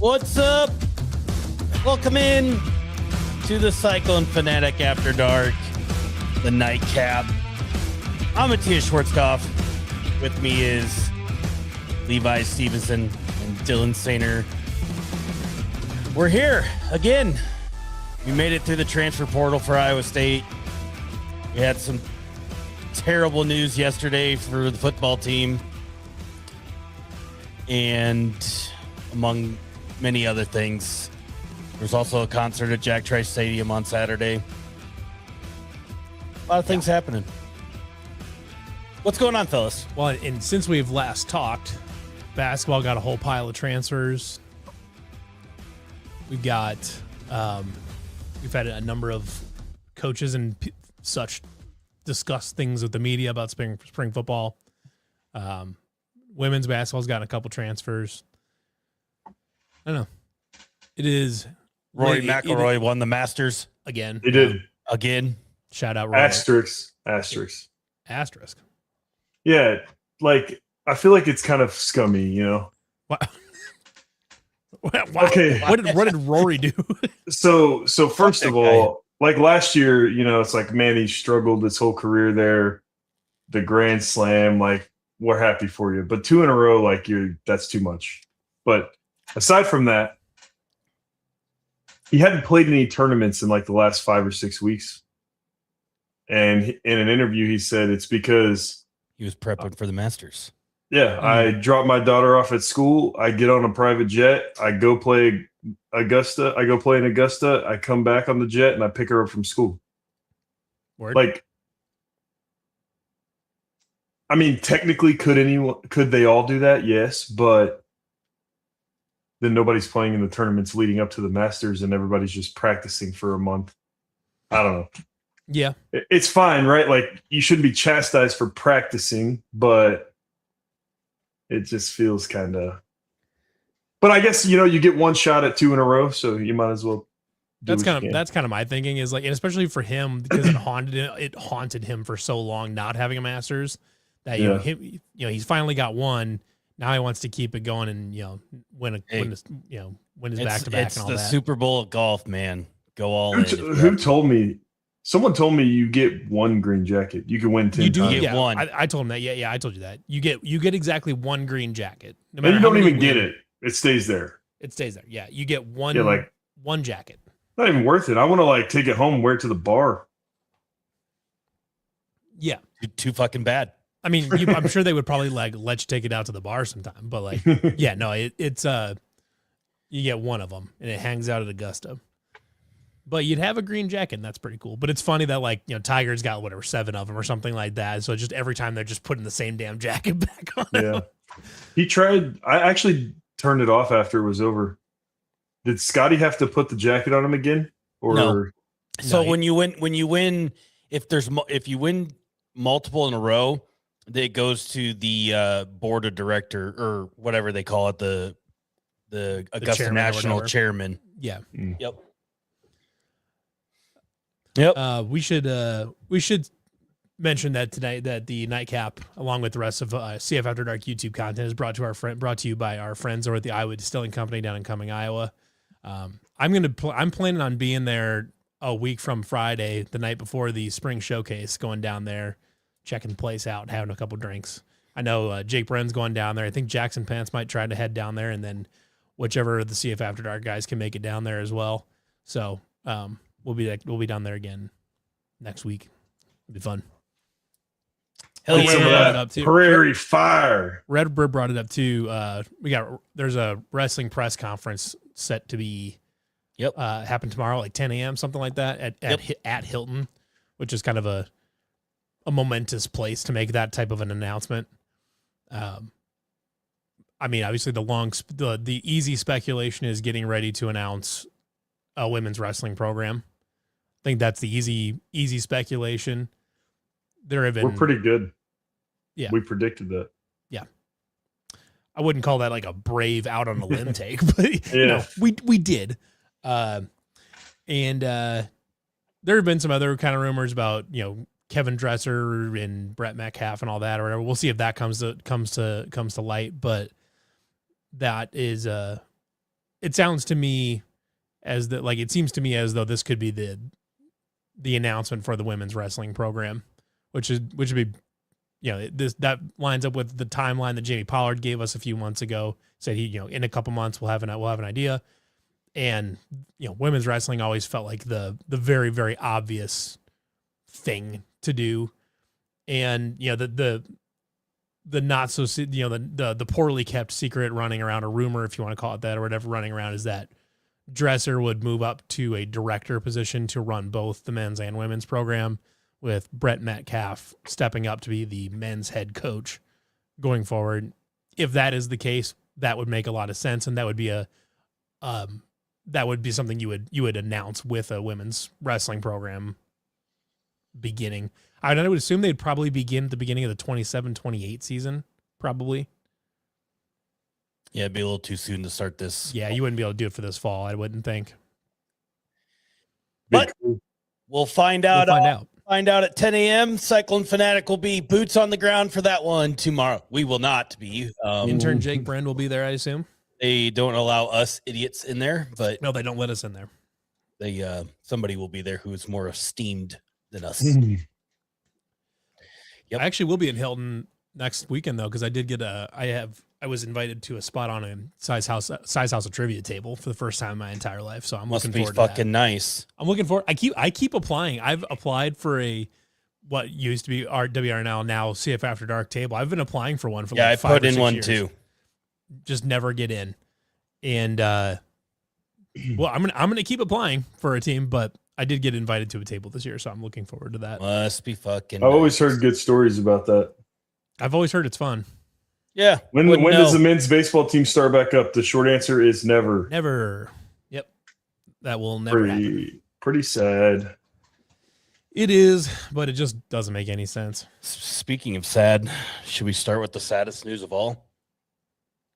What's up? Welcome in to the Cyclone Fanatic After Dark, the nightcap. I'm Matthias Schwarzkopf. With me is Levi Stevenson and Dylan Sainer. We're here again. We made it through the transfer portal for Iowa State. We had some terrible news yesterday for the football team. And among many other things, there's also a concert at Jack Trice Stadium on Saturday. A lot of things happening. What's going on, fellas? Well, and since we've last talked, basketball got a whole pile of transfers. We've got, we've had a number of coaches and such discuss things with the media about spring football. Women's basketball's gotten a couple transfers. I don't know. It is. Rory McIlroy won the Masters again. He did. Again. Shout out Rory. Asterisk. Yeah, like, I feel like it's kind of scummy, you know? What? Okay. What did Rory do? So first of all, like last year, you know, it's like, man, he struggled his whole career there. The Grand Slam, like, we're happy for you. But 2 in a row, like, that's too much. But aside from that, he hadn't played any tournaments in like the last 5 or 6 weeks. And in an interview, he said it's because he was prepping for the Masters. Yeah, I drop my daughter off at school. I get on a private jet. I go play Augusta. I go play in Augusta. I come back on the jet and I pick her up from school. Word. Like, I mean, technically, could they all do that? Yes, but then nobody's playing in the tournaments leading up to the Masters, and everybody's just practicing for a month. I don't know. Yeah, it's fine, right? Like, you shouldn't be chastised for practicing, but it just feels kind of. But I guess, you know, you get one shot at 2 in a row, so you might as well. That's kind of my thinking is like, and especially for him because it haunted him for so long not having a Masters that you know he's finally got one. Now he wants to keep it going and win his back to back and all that. It's the Super Bowl of golf, man. Go all in. Who told me? Someone told me you get one green jacket. You can win 10 You do times. get one. I told him that. Yeah, I told you that. You get exactly one green jacket. No and you don't even get it. It stays there. It stays there. Yeah, you get one. One jacket. Not even worth it. I want to like take it home and wear it to the bar. Yeah, too fucking bad. I mean, I'm sure they would probably like let you take it out to the bar sometime, but like, yeah, no, it's you get one of them and it hangs out at Augusta. But you'd have a green jacket, and that's pretty cool. But it's funny that like Tiger's got 7 of them or something like that. So just every time they're just putting the same damn jacket back on. Yeah, he tried. I actually turned it off after it was over. Did Scotty have to put the jacket on him again? Or no. So when you win, if you win multiple in a row, it goes to the board of director or whatever they call it, the Augusta National chairman. Yeah. Yep. We should mention that tonight that the nightcap, along with the rest of CF After Dark YouTube content, is brought to you by our friends over at the Iowa Distilling Company down in Cumming, Iowa. I'm planning on being there a week from Friday, the night before the spring showcase, going down there, checking the place out, having a couple drinks. I know Jake Brenn's going down there. I think Jackson Pants might try to head down there, and then whichever of the CF After Dark guys can make it down there as well. So we'll be down there again next week. It'll be fun. Hell yeah! Prairie Fire. Redbird brought it up too. There's a wrestling press conference set to be happen tomorrow, like 10 a.m. something like that at Hilton, which is kind of a momentous place to make that type of an announcement. I mean, obviously the easy speculation is getting ready to announce a women's wrestling program. I think that's the easy speculation. We're pretty good. Yeah. We predicted that. Yeah. I wouldn't call that like a brave out on a limb take, but we did. And there have been some other kind of rumors about, Kevin Dresser and Brett Metcalf and all that or whatever. We'll see if that comes to light, but that is it sounds to me as that, like, it seems to me as though this could be the announcement for the women's wrestling program, which would be, that lines up with the timeline that Jamie Pollard gave us a few months ago. Said he, in a couple months we'll have an idea. And, women's wrestling always felt like the very, very obvious thing to do. And, the not so, the poorly kept secret running around, a rumor, if you want to call it that, or whatever, running around, is that Dresser would move up to a director position to run both the men's and women's program, with Brett Metcalf stepping up to be the men's head coach going forward. If that is the case, that would make a lot of sense. And that would be something you would announce with a women's wrestling program beginning. I would assume they'd probably begin at the beginning of the 27-28 season, probably. Yeah, it'd be a little too soon to start this. Yeah, you wouldn't be able to do it for this fall, I wouldn't think. But we'll find out. We'll find out at 10 a.m. Cyclone Fanatic will be boots on the ground for that one tomorrow. We will not be. Intern Jake Brand will be there, I assume. They don't allow us idiots in there, but no, they don't let us in there. They somebody will be there who is more esteemed than us. Yep. I actually will be in Hilton next weekend though, because I did get I was invited to a spot on a size house of trivia table for the first time in my entire life. So I'm looking forward to that. Fucking nice. I'm looking forward. I keep applying. I've applied for what used to be RWR now CF After Dark table. I've been applying for one for like 5 or 6 years. I put in one too. Just never get in. And well, I'm gonna keep applying for a team, but I did get invited to a table this year, so I'm looking forward to that. Must be fucking I've always heard good stories about that. I've always heard it's fun. Yeah. When does the men's baseball team start back up? The short answer is never. Never. Yep. That will never happen. Pretty sad. It is, but it just doesn't make any sense. Speaking of sad, should we start with the saddest news of all?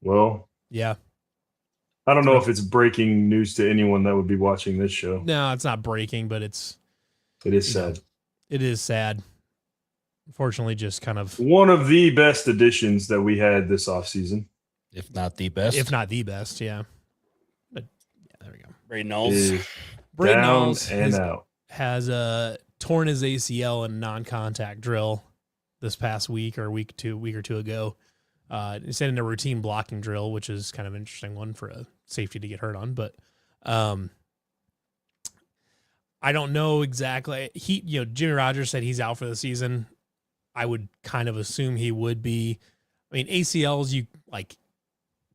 Well, yeah. I don't know if it's breaking news to anyone that would be watching this show. No, it's not breaking, but it is sad. It is sad. Unfortunately, just kind of one of the best additions that we had this offseason. If not the best. If not the best, yeah. But yeah, there we go. Braden Knowles. Braden Knowles has torn his ACL in a non-contact drill this past week or week or two ago. He said in a routine blocking drill, which is kind of an interesting one for a safety to get hurt on. But I don't know exactly. Jimmy Rogers said he's out for the season. I would kind of assume he would be. I mean, ACLs, you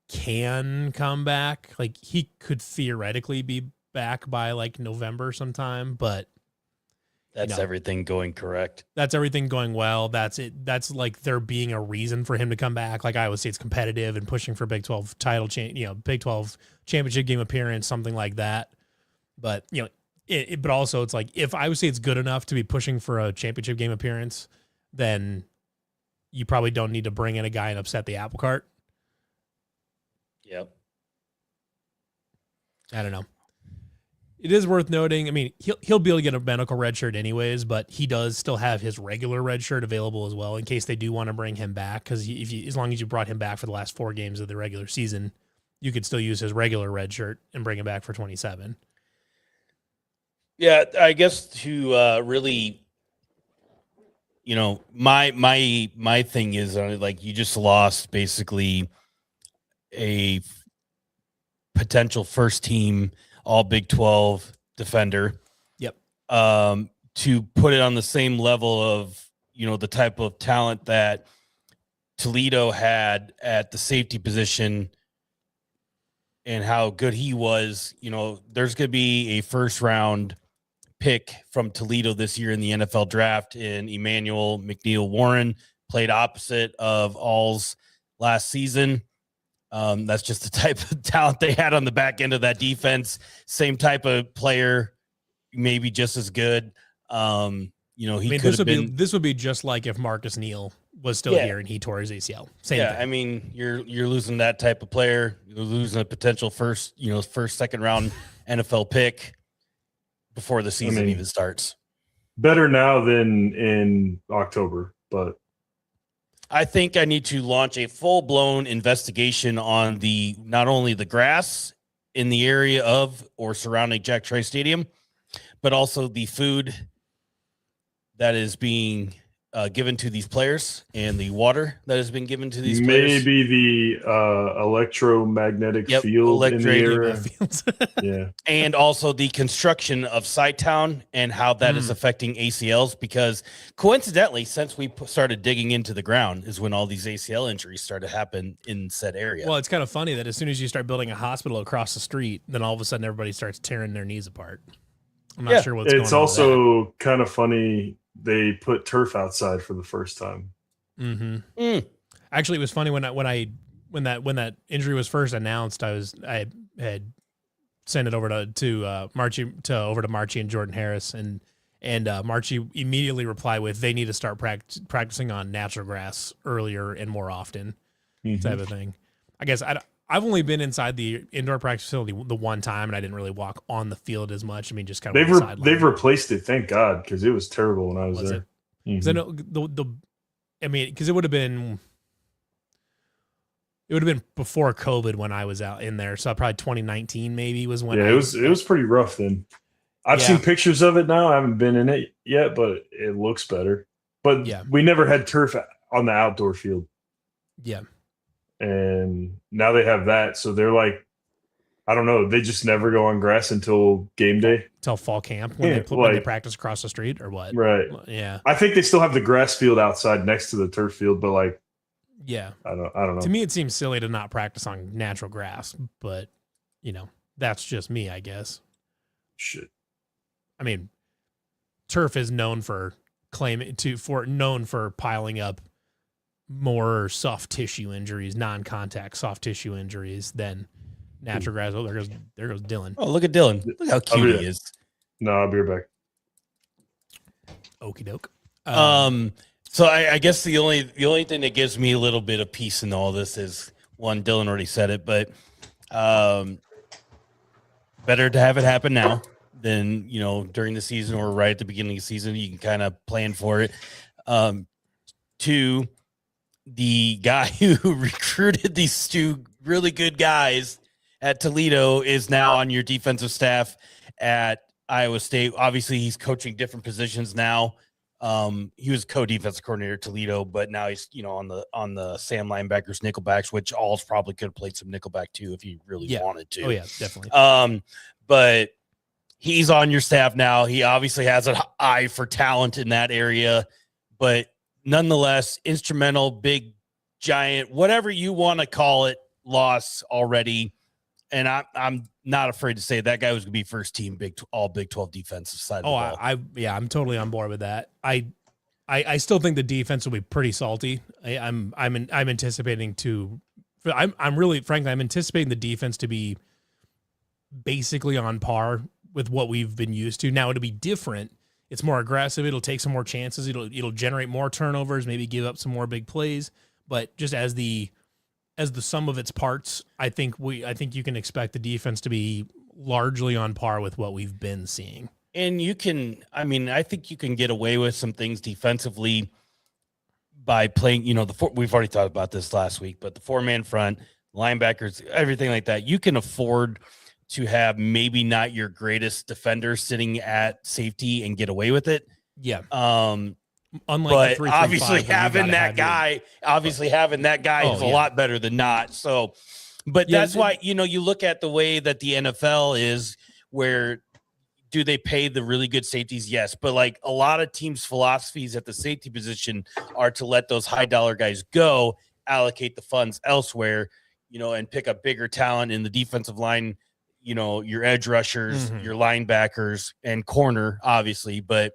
can come back. Like, he could theoretically be back by November sometime, but that's everything going correct. That's everything going well. That's it. That's there being a reason for him to come back. Like Iowa State's competitive and pushing for Big 12 title, Big 12 championship game appearance, something like that. But, but also it's if Iowa State's good enough to be pushing for a championship game appearance, then you probably don't need to bring in a guy and upset the apple cart. Yep. I don't know. It is worth noting. I mean, he'll be able to get a medical red shirt anyways, but he does still have his regular red shirt available as well in case they do want to bring him back. Because as long as you brought him back for the last 4 games of the regular season, you could still use his regular red shirt and bring him back for 27. Yeah, I guess to really, my thing is you just lost basically a potential first team all Big 12 defender. Yep. To put it on the same level of, the type of talent that Toledo had at the safety position and how good he was, there's going to be a first round pick from Toledo this year in the NFL draft in Emmanuel McNeil Warren, played opposite of Awls last season. That's just the type of talent they had on the back end of that defense. Same type of player, maybe just as good. This would be just like if Marcus Neal was still here and he tore his ACL. Same thing. I mean, you're losing that type of player. You're losing a potential second round NFL pick before the season even starts. Better now than in October, but I think I need to launch a full-blown investigation on not only the grass in the area of or surrounding Jack Trice Stadium, but also the food that is being given to these players and the water that has been given to these players. Maybe the electromagnetic field in the area. Yeah. And also the construction of Town and how that is affecting ACLs, because coincidentally, since we started digging into the ground is when all these ACL injuries started to happen in said area. Well, it's kind of funny that as soon as you start building a hospital across the street, then all of a sudden everybody starts tearing their knees apart. I'm not sure what's going on. It's also kind of funny. They put turf outside for the first time. Actually, it was funny when that injury was first announced. I had sent it over to Marchie and Jordan Harris, and Marchie immediately replied with, "They need to start practicing on natural grass earlier and more often," type of thing. I guess I've only been inside the indoor practice facility the one time, and I didn't really walk on the field as much. I mean, just kind of they've replaced it, thank God, because it was terrible when I was there. Because I know because it would have been before COVID when I was out in there, so probably 2019 maybe was when. Yeah, it was pretty rough then. I've seen pictures of it now. I haven't been in it yet, but it looks better. But we never had turf on the outdoor field. Yeah. And now they have that, so they're like, I don't know, they just never go on grass until game day, until fall camp when they practice across the street or what? Right. Yeah. I think they still have the grass field outside next to the turf field, but like, yeah, I don't know. To me, it seems silly to not practice on natural grass, but that's just me, I guess. Shit. I mean, turf is known for piling up more soft tissue injuries, non-contact soft tissue injuries than natural grass. Oh, there goes Dylan. Oh, look at Dylan. Look how cute he is. No, I'll be right back. Okie doke. So I guess the only thing that gives me a little bit of peace in all this is, one, Dylan already said it, but better to have it happen now than during the season or right at the beginning of the season. You can kind of plan for it. Two, the guy who recruited these two really good guys at Toledo is now on your defensive staff at Iowa State. Obviously, he's coaching different positions now. He was co-defensive coordinator at Toledo, but now he's on the Sam linebackers, nickelbacks, which Awls probably could have played some nickelback too if he really wanted to. Oh yeah, definitely. But he's on your staff now. He obviously has an eye for talent in that area, but nonetheless, instrumental, big, giant, whatever you want to call it, loss already. And I'm not afraid to say that guy was going to be first team all Big 12 defensive side of the ball. I'm totally on board with that. I still think the defense will be pretty salty. I'm anticipating I'm anticipating the defense to be basically on par with what we've been used to. Now it'll be different. It's more aggressive. It'll take some more chances. It'll generate more turnovers, maybe give up some more big plays. But just as the sum of its parts, I think you can expect the defense to be largely on par with what we've been seeing. And I think you can get away with some things defensively by playing, we've already talked about this last week, but the 4-man front, linebackers, everything like that, you can afford to have maybe not your greatest defender sitting at safety and get away with it. Yeah. Unlike but obviously having that guy is a lot better than not. So, but that's why, you look at the way that the NFL is, where do they pay the really good safeties? Yes. But like a lot of teams' philosophies at the safety position are to let those high dollar guys go, allocate the funds elsewhere, and pick up bigger talent in the defensive line, your edge rushers, your linebackers, and corner, obviously. But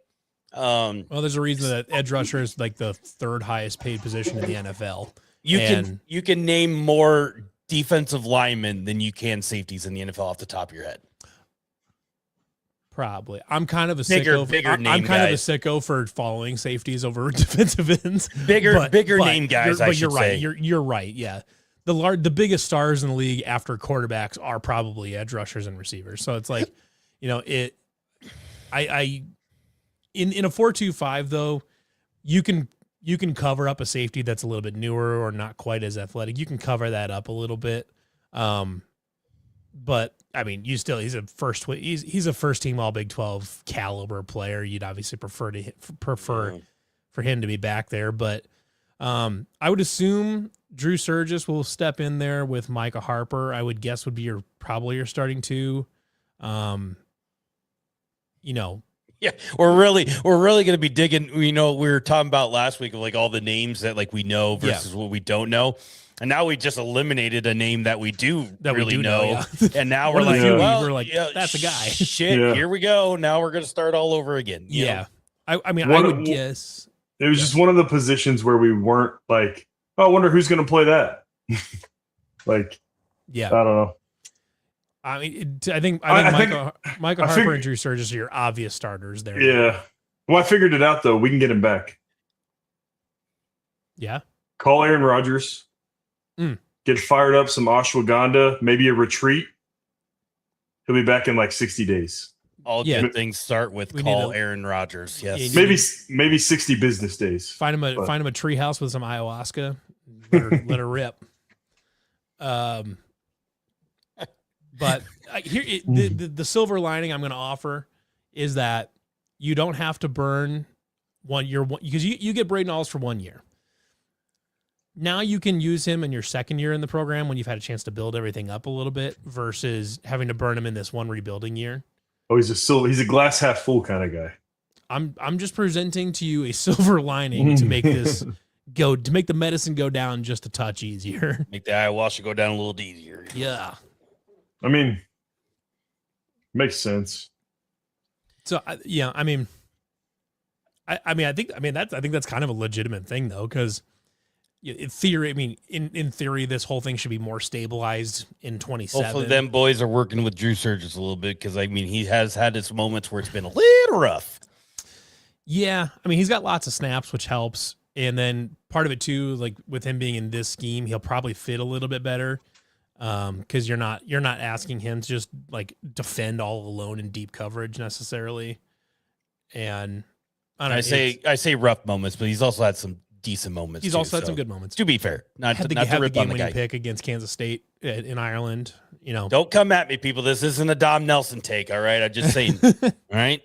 well, there's a reason that edge rusher is like the third highest paid position in the NFL. You can name more defensive linemen than you can safeties in the NFL off the top of your head. Probably. I'm kind of a sicko. I'm kind of a sicko for following safeties over defensive ends. Bigger name guys. But you're right. You're right. Yeah. The biggest stars in the league after quarterbacks are probably edge rushers and receivers. So it's like, in a 4-2-5 though, you can cover up a safety that's a little bit newer or not quite as athletic. You can cover that up a little bit. But I mean, he's a he's a first team All Big 12 caliber player. You'd obviously prefer for him to be back there, but I would assume Drew Surgis will step in there with Micah Harper. I would guess would be probably your starting two. Yeah, we're really going to be digging. We were talking about last week of like all the names that like we know versus what we don't know, and now we just eliminated a name that we do know. And now we're like, we're like, that's a guy. Shit, here we go. Now we're going to start all over again. Yeah, I mean, I would guess it was just one of the positions where we weren't like, oh, I wonder who's going to play that. Like, yeah, I don't know. I mean, I think Micah Harper and Drew Surgis are your obvious starters there. Yeah. Well, I figured it out, though. We can get him back. Yeah. Call Aaron Rodgers. Get fired up some ashwagandha, maybe a retreat. He'll be back in like 60 days. All good things start with Aaron Rodgers. Yes. Maybe 60 business days. Find him a tree house with some ayahuasca. Let her rip. But here, the silver lining I'm going to offer is that you don't have to burn 1 year because you get Braden Awls for 1 year. Now you can use him in your second year in the program when you've had a chance to build everything up a little bit versus having to burn him in this one rebuilding year. Oh, he's a glass half full kind of guy. I'm just presenting to you a silver lining to make this to make the medicine go down just a touch easier. Make the ayahuasca go down a little easier. Yeah. I mean, makes sense. So I think that's kind of a legitimate thing though, because in theory, this whole thing should be more stabilized in 27. Hopefully, them boys are working with Drew Surgis a little bit because I mean he has had his moments where it's been a little rough. Yeah, I mean he's got lots of snaps, which helps, and then part of it too, like with him being in this scheme, he'll probably fit a little bit better. Because you're not asking him to just like defend all alone in deep coverage necessarily, and I say rough moments, but he's also had some decent moments. He's also had some good moments. To be fair, not to rip on the guy. Pick against Kansas State in Ireland. Don't come at me, people. This isn't a Dom Nelson take. All right, I'm just saying. All right.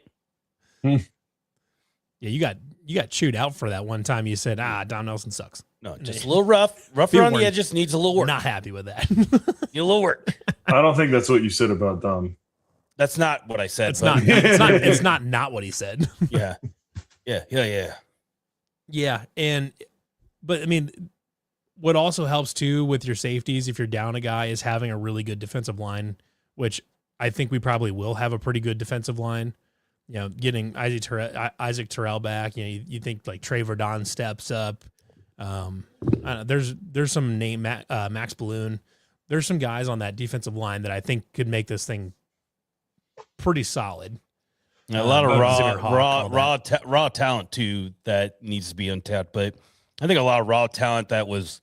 Yeah, you got chewed out for that one time. You said, Dom Nelson sucks. No, just a little rough around the edges. Needs a little work. Not happy with that. Need a little work. I don't think that's what you said about Dom. That's not what I said. It's not what he said. Yeah. But I mean, what also helps too with your safeties, if you're down a guy, is having a really good defensive line, which I think we probably will have a pretty good defensive line. Getting Isaac Terrell back. You think like Trey Verdon steps up. I don't know, there's some name Max Balloon. There's some guys on that defensive line that I think could make this thing pretty solid. A lot of raw talent too that needs to be untapped, but I think a lot of raw talent that was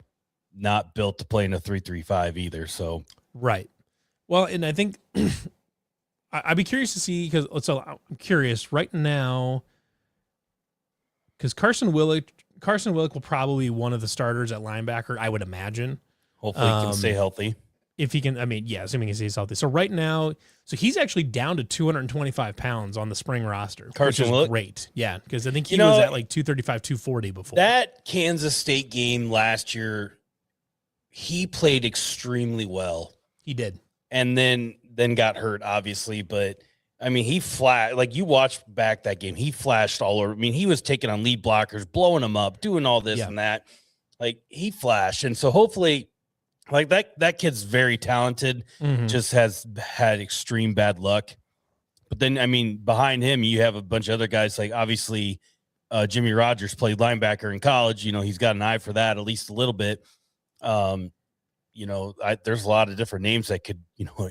not built to play in a 3-3-5 either. So right. Well, and I think I'd be curious to see I'm curious right now because Carson Willick will probably be one of the starters at linebacker, I would imagine. Hopefully he can stay healthy. If he can, assuming he stays healthy. So right now, he's actually down to 225 pounds on the spring roster. Carson Willick? Great. Yeah, because I think he was at like 235, 240 before. That Kansas State game last year, he played extremely well. He did. And then got hurt, obviously, but I mean, he flashed, like you watched back that game, he flashed all over. I mean, he was taking on lead blockers, blowing them up, doing all this and that. Like he flashed. And so hopefully like that kid's very talented, just has had extreme bad luck. But then, I mean, behind him, you have a bunch of other guys, like obviously Jimmy Rogers played linebacker in college. He's got an eye for that at least a little bit. There's a lot of different names that could,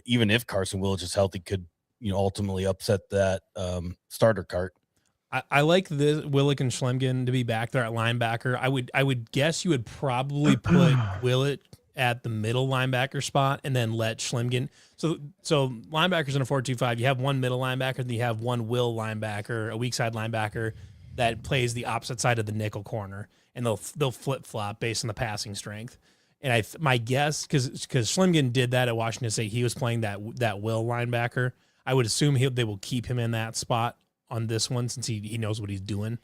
even if Carson Willick is healthy, could, ultimately upset that starter cart. I like the Willick and Schlemgen to be back there at linebacker. I would guess you would probably put Willick at the middle linebacker spot and then let Schlemgen. So linebackers in a 4-2-5, you have one middle linebacker, then you have one will linebacker, a weak side linebacker that plays the opposite side of the nickel corner, and they'll flip flop based on the passing strength. And my guess, because Schlimgen did that at Washington State, he was playing that will linebacker. I would assume they will keep him in that spot on this one since he knows what he's doing,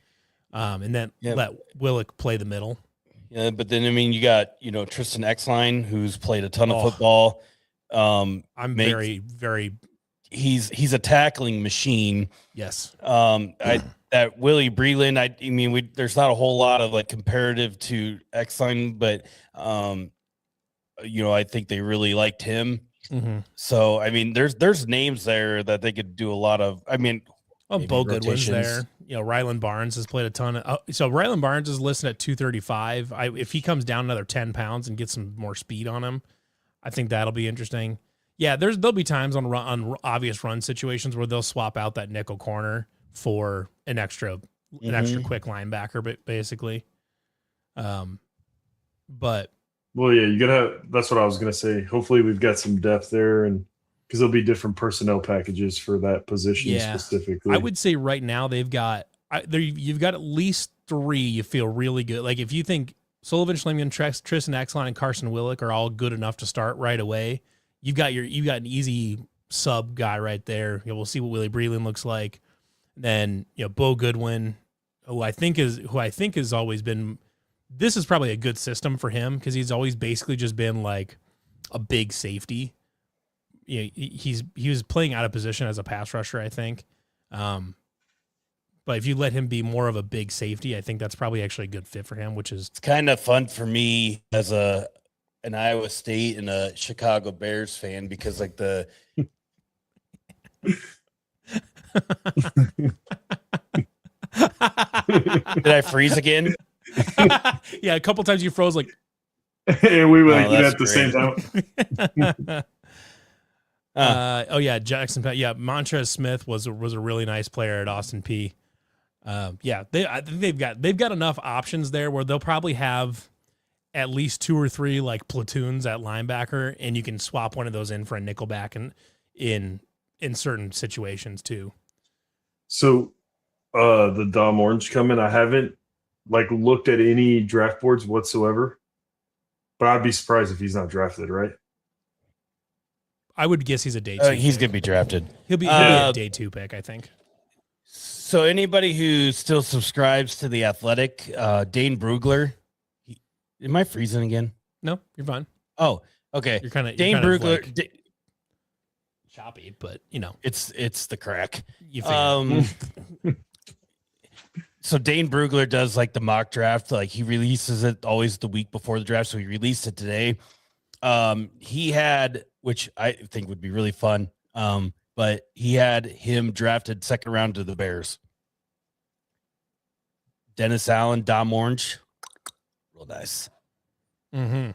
and then let Willick play the middle. Yeah, but then I mean you got Tristan Exline who's played a ton of football. Very very. He's a tackling machine. Yes. That Willie Breland, I mean, there's not a whole lot of like comparative to Exline, but I think they really liked him. Mm-hmm. So I mean, there's names there that they could do a lot of. I mean, Bo Goodwin's there. Ryland Barnes has played a ton of. So Ryland Barnes is listed at 235. If he comes down another 10 pounds and gets some more speed on him, I think that'll be interesting. Yeah, there'll be times on obvious run situations where they'll swap out that nickel corner for an extra quick linebacker, but basically. But well, yeah, you gotta. That's what I was gonna say. Hopefully, we've got some depth there, and because there'll be different personnel packages for that position specifically. I would say right now you've got at least 3 you feel really good. Like if you think Sullivan, Schlimgen, Tristan Exline, and Carson Willick are all good enough to start right away. You've got an easy sub guy right there. We'll see what Willie Breland looks like. Then Bo Goodwin, who I think has always been. This is probably a good system for him because he's always basically just been like a big safety. He was playing out of position as a pass rusher, I think. But if you let him be more of a big safety, I think that's probably actually a good fit for him. It's kind of fun for me as an Iowa State and a Chicago Bears fan because like the did I freeze again? Yeah, a couple times you froze like and we went at the same time. Jackson. Yeah, Montrez Smith was a really nice player at Austin P. I think they've got enough options there where they'll probably have at least 2 or 3 like platoons at linebacker, and you can swap one of those in for a nickelback and in certain situations too. So the Dom Orange coming, I haven't looked at any draft boards whatsoever, but I'd be surprised if he's not drafted, right? I would guess he's a day 2. He's going to be drafted. He'll be a day 2 pick, I think. So anybody who still subscribes to The Athletic, Dane Brugler. Am I freezing again? No, you're fine. Oh, okay. You're kind of Dane Brugler. Choppy, but it's the crack. You So Dane Brugler does like the mock draft. Like he releases it always the week before the draft. So he released it today. He had, which I think would be really fun. But he had him drafted 2nd round to the Bears. Dennis Allen, Dom Orange. Real nice. Mm-hmm.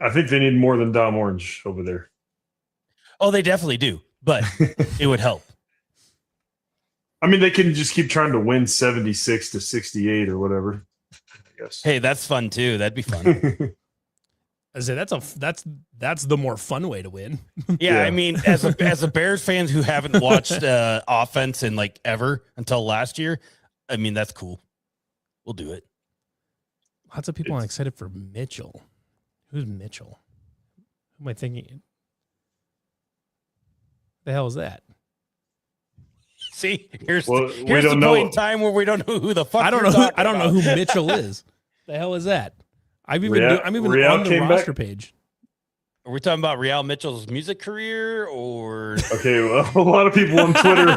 I think they need more than Dom Orange over there. Oh, they definitely do, but it would help. I mean, they can just keep trying to win 76 to 68 or whatever. I guess. Hey, that's fun too. That'd be fun. I say that's the more fun way to win. Yeah, I mean, as a Bears fan who haven't watched offense in like ever until last year, I mean that's cool. We'll do it. Lots of people are excited for Mitchell. Who's Mitchell? Who am I thinking? The hell is that? See, here's the point in time where we don't know who the fuck. I don't know who Mitchell is. The hell is that? I'm even on the roster page. Are we talking about Real Mitchell's music career or? Okay, well, a lot of people on Twitter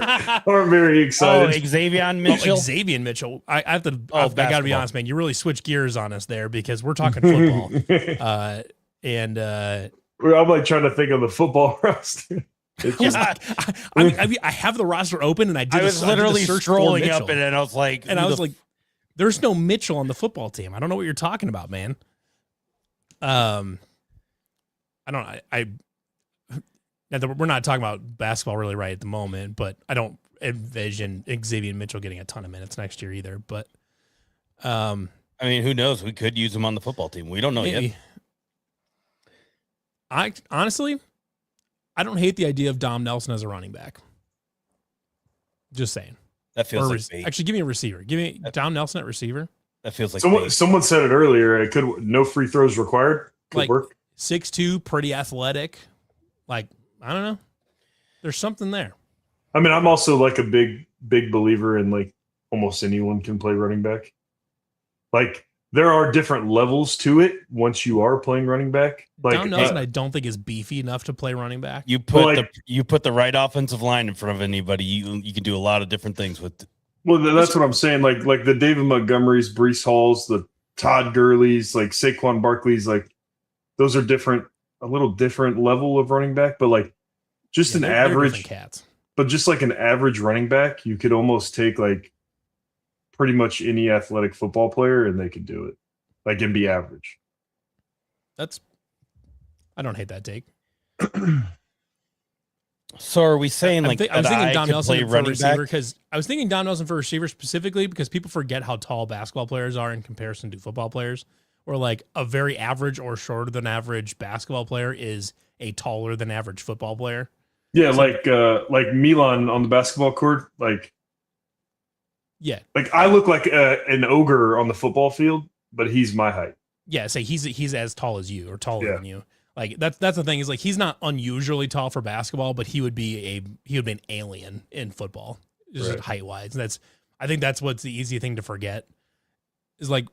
aren't very excited. Oh, Xavier Mitchell. Xavier Mitchell. I have to. I got to be honest, man. You really switched gears on us there because we're talking football. I'm like trying to think of the football roster. I have the roster open and I was literally scrolling up and I was like, there's no Mitchell on the football team. I don't know what you're talking about, man. We're not talking about basketball really right at the moment, but I don't envision Xavier Mitchell getting a ton of minutes next year either. But I mean, who knows? We could use him on the football team. We don't know yet. I honestly don't hate the idea of Dom Nelson as a running back. Just saying. That feels like bait. Actually, give me a receiver. Give me Dom Nelson at receiver. That feels like someone said it earlier. It could no free throws required. Could like work. 6'2", pretty athletic. Like, I don't know. There's something there. I mean, I'm also like a big believer in like almost anyone can play running back. Like there are different levels to it once you are playing running back. Like Don Nelson, I don't think is beefy enough to play running back. you put the right offensive line in front of anybody. You can do a lot of different things with. Well, that's what I'm saying. Like the David Montgomerys, Brees Halls, the Todd Gurley's, like Saquon Barkley's, like those are different, a little different level of running back, but like just an average cats. But just like an average running back, you could almost take like pretty much any athletic football player and they could do it, like and be average. I don't hate that take. So are we saying I was thinking Don Nelson for running receiver back? because I was thinking Don Nelson for receiver specifically because people forget how tall basketball players are in comparison to football players. Or like a very average or shorter than average basketball player is a taller than average football player. Yeah, so, like Milan on the basketball court, like I look like an ogre on the football field, but he's my height. Yeah, say he's as tall as you or taller than you. Like that's the thing is like he's not unusually tall for basketball, but he would be an alien in football, just height wise. And I think that's what's the easy thing to forget is like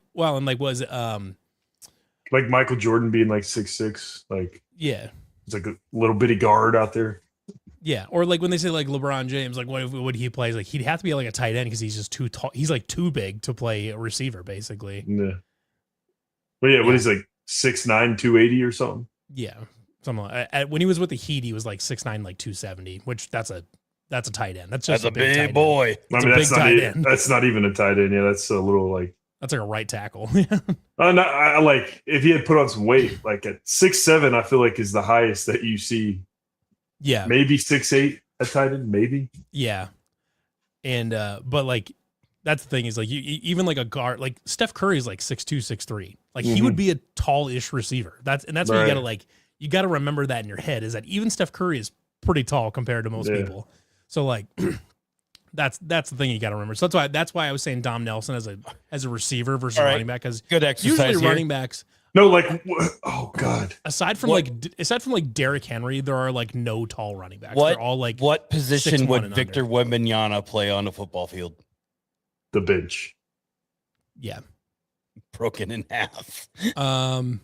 like Michael Jordan being like 6'6", like it's like a little bitty guard out there. Yeah, or like when they say like LeBron James, like what would he play? Like he'd have to be like a tight end because he's just too tall. He's like too big to play a receiver, basically. Yeah. But what is like 6'9", 280 or something? Yeah, something like, when he was with the Heat, he was like 6'9", like 270, which that's a tight end. That's just a big boy. That's not even a tight end. Yeah, that's a little like that's like a right tackle. I like if he had put on some weight, like at 6'7", I feel like is the highest that you see. Yeah, maybe 6'8" a tight end, maybe. Yeah, and but like that's the thing is like you even like a guard like Steph Curry is like 6'2", 6'3". Like he would be a tall-ish receiver. That's what you gotta remember that in your head is that even Steph Curry is pretty tall compared to most people. So like that's the thing you gotta remember. So that's why I was saying Dom Nelson as a receiver versus running back because good exercise. Usually running backs. No, like oh god. Aside from like Derrick Henry, there are like no tall running backs. They're all like what position would Victor Wembanyama play on a football field? The bench. Yeah. Broken in half. God.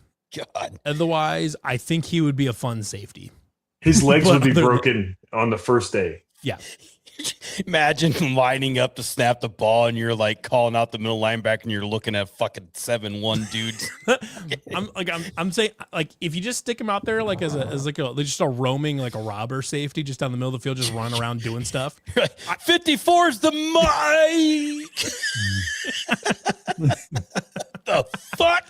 Otherwise, I think he would be a fun safety. His legs would be broken on the first day. Yeah. Imagine lining up to snap the ball and you're like calling out the middle linebacker and you're looking at fucking 7'1" dudes. I'm saying like if you just stick him out there like as just a roaming like a robber safety just down the middle of the field just running around doing stuff. 54 is the mic. The fuck?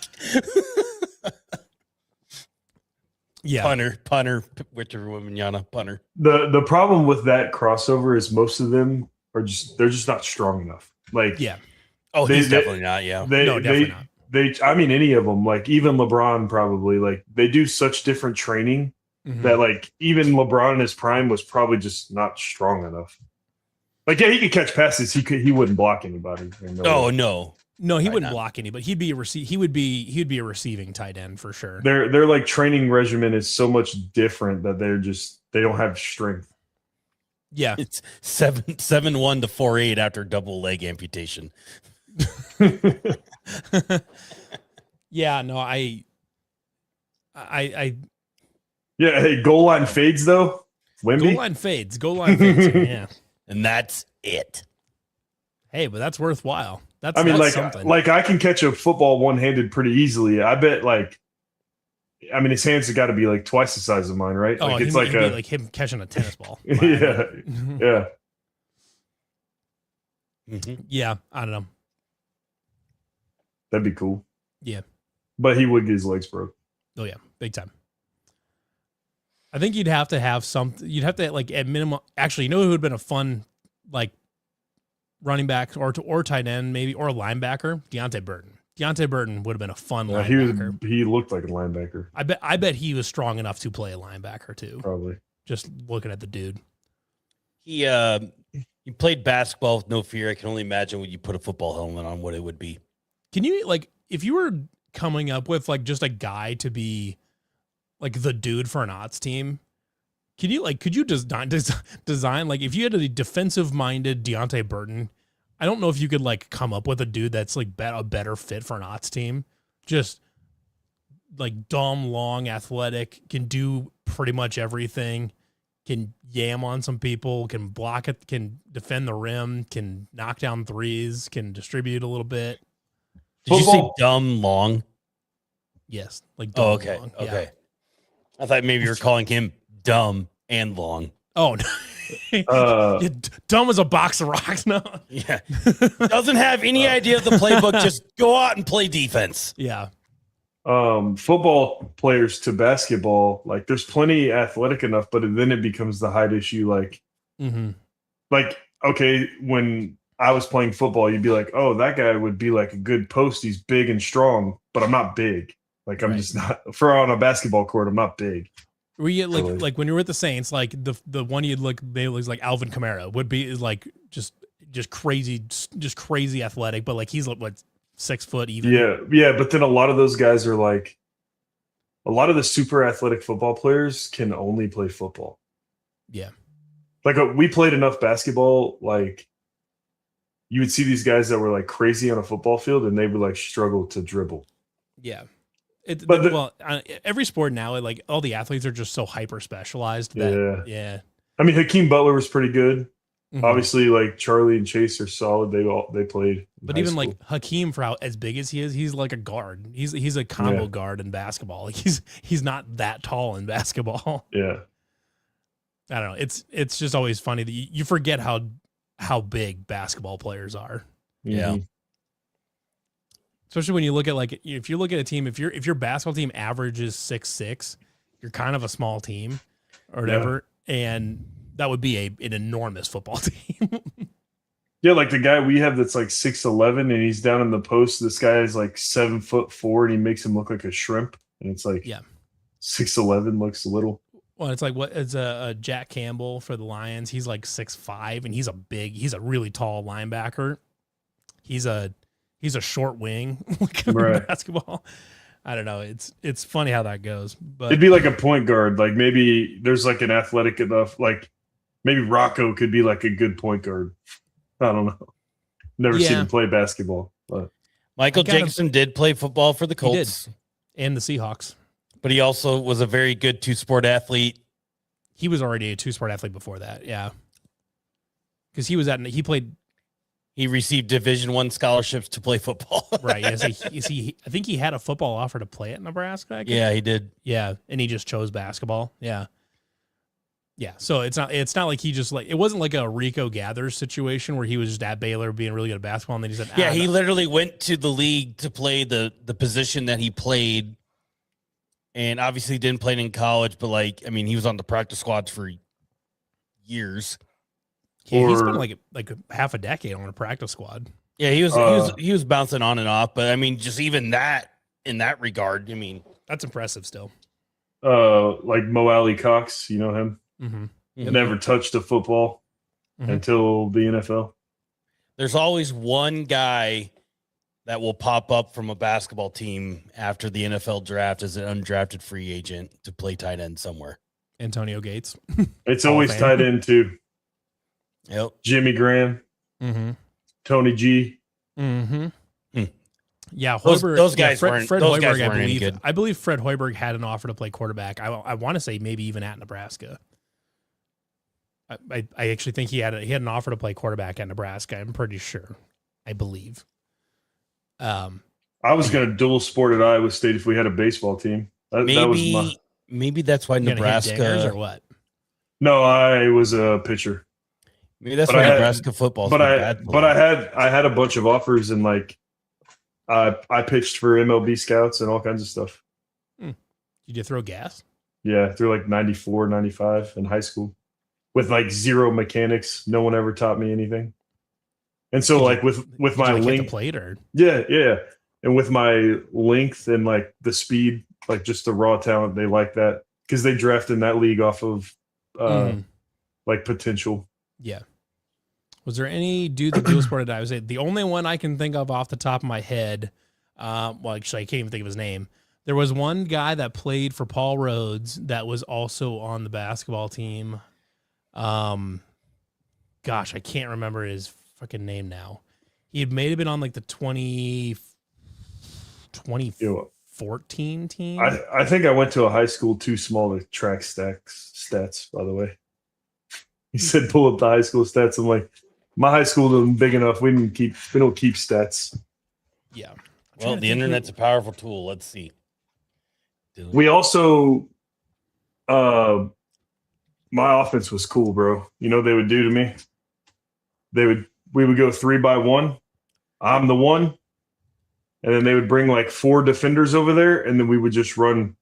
Yeah, punter, Victor Wembanyama, punter. The problem with that crossover is most of them are they're just not strong enough. Like he's definitely not. Yeah, definitely not. I mean, any of them, like even LeBron, probably like they do such different training that like even LeBron in his prime was probably just not strong enough. Like he could catch passes, he wouldn't block anybody. No, he wouldn't block any, but he'd be a he would be a receiving tight end for sure. Their like training regimen is so much different that they don't have strength. Yeah, it's 7'1" to 4'8" after double leg amputation. Yeah, no, I yeah. Hey, goal line fades though. Wemby? Goal line fades. Yeah, and that's it. Hey, but that's worthwhile. That's something. Like I can catch a football one-handed pretty easily. I bet his hands have got to be like twice the size of mine, right? Oh, like it's like him catching a tennis ball. Yeah. Yeah, I don't know. That'd be cool. Yeah. But he would get his legs broke. Oh yeah, big time. I think you'd have to have something. You'd have to like at minimum. Actually, you know who would have been a fun like running back or tight end maybe or a linebacker? Deontay Burton. Deontay Burton would have been a fun linebacker. He looked like a linebacker. I bet he was strong enough to play a linebacker too. Probably. Just looking at the dude. He played basketball with no fear. I can only imagine when you put a football helmet on what it would be. Can you like if you were coming up with like just a guy to be like the dude for an odds team? Could you just design like if you had a defensive minded Deontay Burton? I don't know if you could like come up with a dude that's like a better fit for an odds team. Just like dumb, long, athletic, can do pretty much everything, can yam on some people, can block it, can defend the rim, can knock down threes, can distribute a little bit. Did you say dumb long? Yes, like dumb okay, long. okay. Yeah. I thought maybe you were calling him dumb and long. Oh no. Dumb as a box of rocks. No. Yeah. Doesn't have any idea of the playbook. Just go out and play defense. Yeah. Football players to basketball, like there's plenty athletic enough, but then it becomes the height issue. Like, okay, when I was playing football, you'd be like, oh, that guy would be like a good post. He's big and strong, but I'm not big. Like I'm just not on a basketball court. I'm not big. We get like when you're with the Saints, like the one you'd look, they looks like Alvin Kamara would be is like just crazy athletic, but like he's what 6 foot even. Yeah. But then a lot of those guys are like, a lot of the super athletic football players can only play football. Yeah. Like we played enough basketball, like you would see these guys that were like crazy on a football field and they would like struggle to dribble. Yeah. Every sport now, like all the athletes are just so hyper specialized. Yeah. I mean, Hakeem Butler was pretty good. Mm-hmm. Obviously, like Charlie and Chase are solid. They played. But even like Hakeem, for as big as he is, he's like a guard. He's a combo guard in basketball. Like he's not that tall in basketball. Yeah. I don't know. It's just always funny that you forget how big basketball players are. Yeah. Especially when you look at like if you look at a team, if your basketball team averages 6'6", you're kind of a small team or whatever, and that would be an enormous football team. Yeah, like the guy we have that's like 6'11" and he's down in the post. This guy is like 7'4" and he makes him look like a shrimp. And it's like 6'11" looks little. Well, it's like it's a Jack Campbell for the Lions. He's like 6'5", and he's a really tall linebacker. He's a short wing right. Basketball. I don't know. It's funny how that goes. But it'd be like a point guard. Like maybe there's like an athletic enough, like maybe Rocco could be like a good point guard. I don't know. Never seen him play basketball. But Michael Jacobson did play football for the Colts and the Seahawks. But he also was a very good two-sport athlete. He was already a two-sport athlete before that, yeah. Because he received Division I scholarships to play football. Right. Yes, I think he had a football offer to play at Nebraska. Yeah, he did. Yeah, and he just chose basketball. Yeah. Yeah, so it's not like he just like it wasn't like a Rico Gathers situation where he was just at Baylor being really good at basketball and then he said, he literally went to the league to play the position that he played, and obviously didn't play it in college, but like I mean, he was on the practice squads for years. Yeah, he's been like half a decade on a practice squad. Yeah, he was bouncing on and off, but I mean, just even that in that regard, I mean, that's impressive still. Like Mo Alley Cox, you know him? Mm-hmm. Never touched a football until the NFL. There's always one guy that will pop up from a basketball team after the NFL draft as an undrafted free agent to play tight end somewhere. Antonio Gates. It's always tight end too. Yep. Jimmy Graham. Tony G. Yeah, Hoiberg, those guys Fred weren't good. I believe Fred Hoiberg had an offer to play quarterback. I want to say maybe even at Nebraska. I actually think he had an offer to play quarterback at Nebraska. I'm pretty sure. I believe. I was going to dual sport at Iowa State if we had a baseball team. Maybe that's why Nebraska or what? No, I was a pitcher. Maybe that's why Nebraska football. But I had a bunch of offers and like I pitched for MLB scouts and all kinds of stuff. Did you throw gas? Yeah, through like 94, 95 in high school with like zero mechanics. No one ever taught me anything. And so with my length, plate or yeah. And with my length and like the speed, like just the raw talent, they like that because they drafted in that league off of like potential. Yeah. Was there any dude that dual sported? I would say the only one I can think of off the top of my head Well, actually, I can't even think of his name. There was one guy that played for Paul Rhodes that was also on the basketball team. Gosh, I can't remember his fucking name now. He may have been on like the 2014 team. I think I went to a high school too small to track stats, by the way. He said pull up the high school stats. I'm like, my high school isn't big enough. We don't keep stats. Yeah. Well, the internet's a powerful tool. Let's see. We also my offense was cool, bro. You know what they would do to me? We would go 3-by-1. I'm the one. And then they would bring like 4 defenders over there, and then we would just run.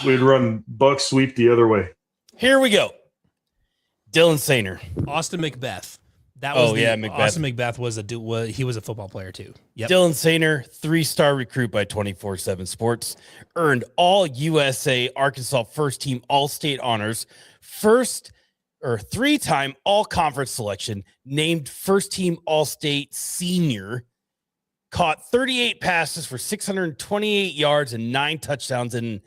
We'd run buck sweep the other way. Here we go. Dylan Sainer. Austin Macbeth. That was Macbeth. Austin Macbeth he was a football player too. Yep. Dylan Sainer, 3-star recruit by 24/7 Sports, earned all USA Arkansas first team All-State honors, 3-time All-Conference selection, named first team All-State senior, caught 38 passes for 628 yards and 9 touchdowns in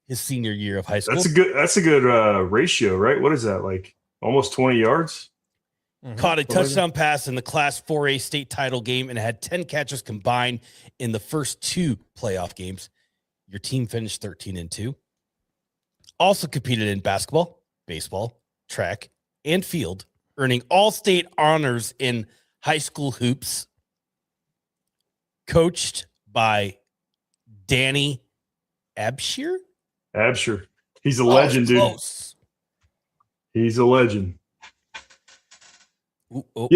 his senior year of high school. That's a good ratio, right? What is that, like almost 20 yards? Mm-hmm. Caught a touchdown pass in the Class 4A state title game and had 10 catches combined in the first 2 playoff games. Your team finished 13-2. Also competed in basketball, baseball, track, and field, earning all-state honors in high school hoops. Coached by Danny Abshire. He's a legend, dude. Close. He's a legend.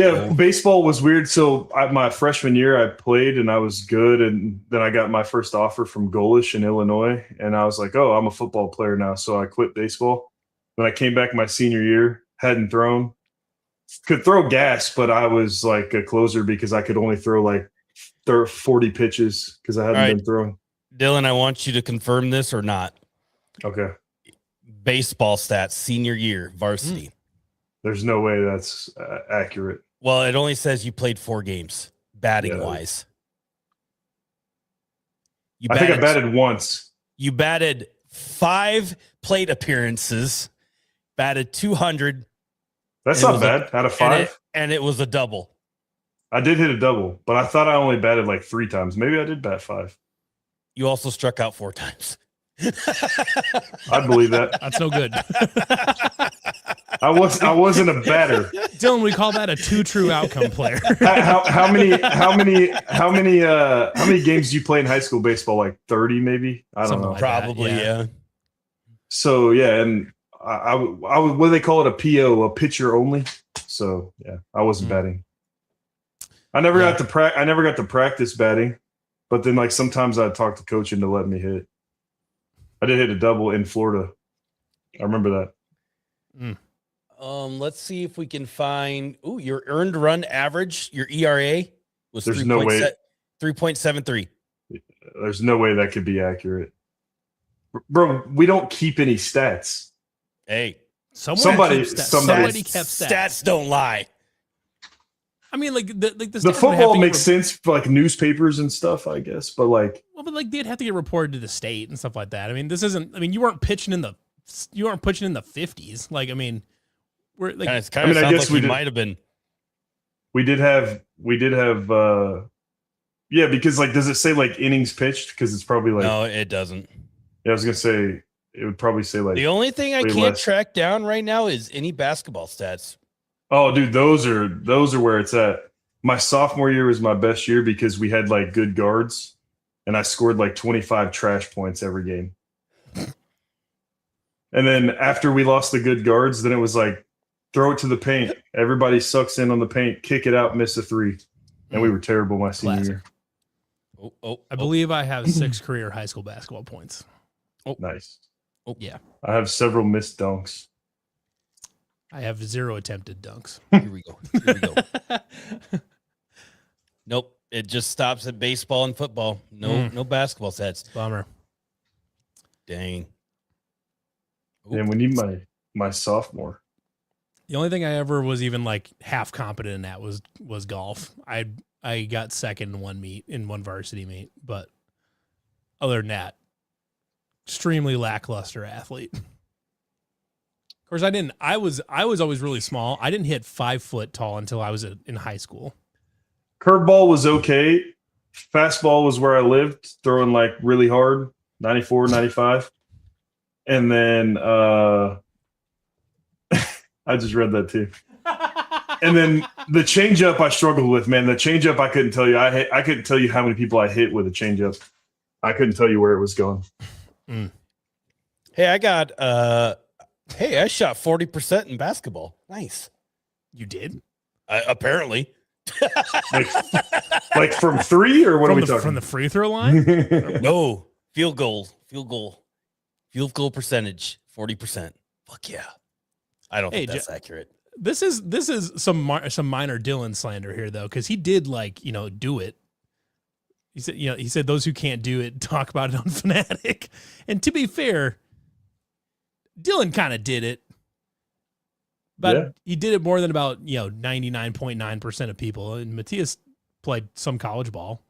Baseball was weird. So my freshman year, I played and I was good, and then I got my first offer from Golish in Illinois, and I was like, "Oh, I'm a football player now." So I quit baseball. When I came back my senior year, could throw gas, but I was like a closer because I could only throw like 40 pitches because I hadn't been throwing. Dylan, I want you to confirm this or not. Okay. Baseball stats, senior year, varsity. There's no way that's accurate. Well, it only says you played 4 games, batting-wise. I think I batted once. You batted 5 plate appearances, batted 200. That's not bad. Out of 5? And it was a double. I did hit a double, but I thought I only batted like 3 times. Maybe I did bat 5. You also struck out 4 times. I believe that. That's no good. I wasn't a batter. Dylan, we call that a 2 true outcome player. How many games do you play in high school baseball? Like 30, maybe? I don't know. Like Probably, yeah. So yeah, and I what do they call it? A PO, a pitcher only. So yeah, I wasn't batting. I never got to practice batting, but then like sometimes I'd talk to coach into letting me hit. I did hit a double in Florida. I remember that. Let's see if we can find. Your earned run average, your ERA was 3.73. There's no way that could be accurate, bro. We don't keep any stats. Hey, somebody kept stats. Stats don't lie. I mean, like the football makes sense for like newspapers and stuff, I guess. But like, but like they'd have to get reported to the state and stuff like that. I mean, this isn't. I mean, you weren't pitching in the 50s. Like, I mean, we're like. I guess we might have been. We did have. Yeah, because like, does it say like innings pitched? Because it's probably like. No, it doesn't. Yeah, I was gonna say it would probably say like. The only thing I can't track down right now is any basketball stats. Oh, dude, those are where it's at. My sophomore year was my best year because we had like good guards, and I scored like 25 trash points every game. And then after we lost the good guards, then it was like throw it to the paint. Everybody sucks in on the paint, kick it out, miss a 3, and we were terrible my senior year. I believe I have 6 career high school basketball points. Nice. Yeah, I have several missed dunks. I have 0 attempted dunks. Here we go. Nope. It just stops at baseball and football. No basketball sets. Bummer. Dang. And we need my sophomore. The only thing I ever was even like half competent in that was golf. I I got second in one varsity meet, but other than that, extremely lackluster athlete. Of course, I was always really small. I didn't hit 5 foot tall until I was in high school. Curveball was okay. Fastball was where I lived, throwing like really hard, 94, 95. And then I just read that too. And then the changeup I struggled with, man. The changeup I couldn't tell you. I couldn't tell you how many people I hit with a changeup. I couldn't tell you where it was going. Hey, I shot 40% in basketball. Nice. You did? Apparently. like from 3 or what from are we talking? From the free throw line? No, field goal percentage, 40%. Fuck yeah. I don't think that's accurate. This is some minor Dylan slander here though, because he did do it. He said those who can't do it talk about it on Fanatic. And to be fair, Dylan kind of did it. But he did it more than about 99.9% of people. And Matthias played some college ball,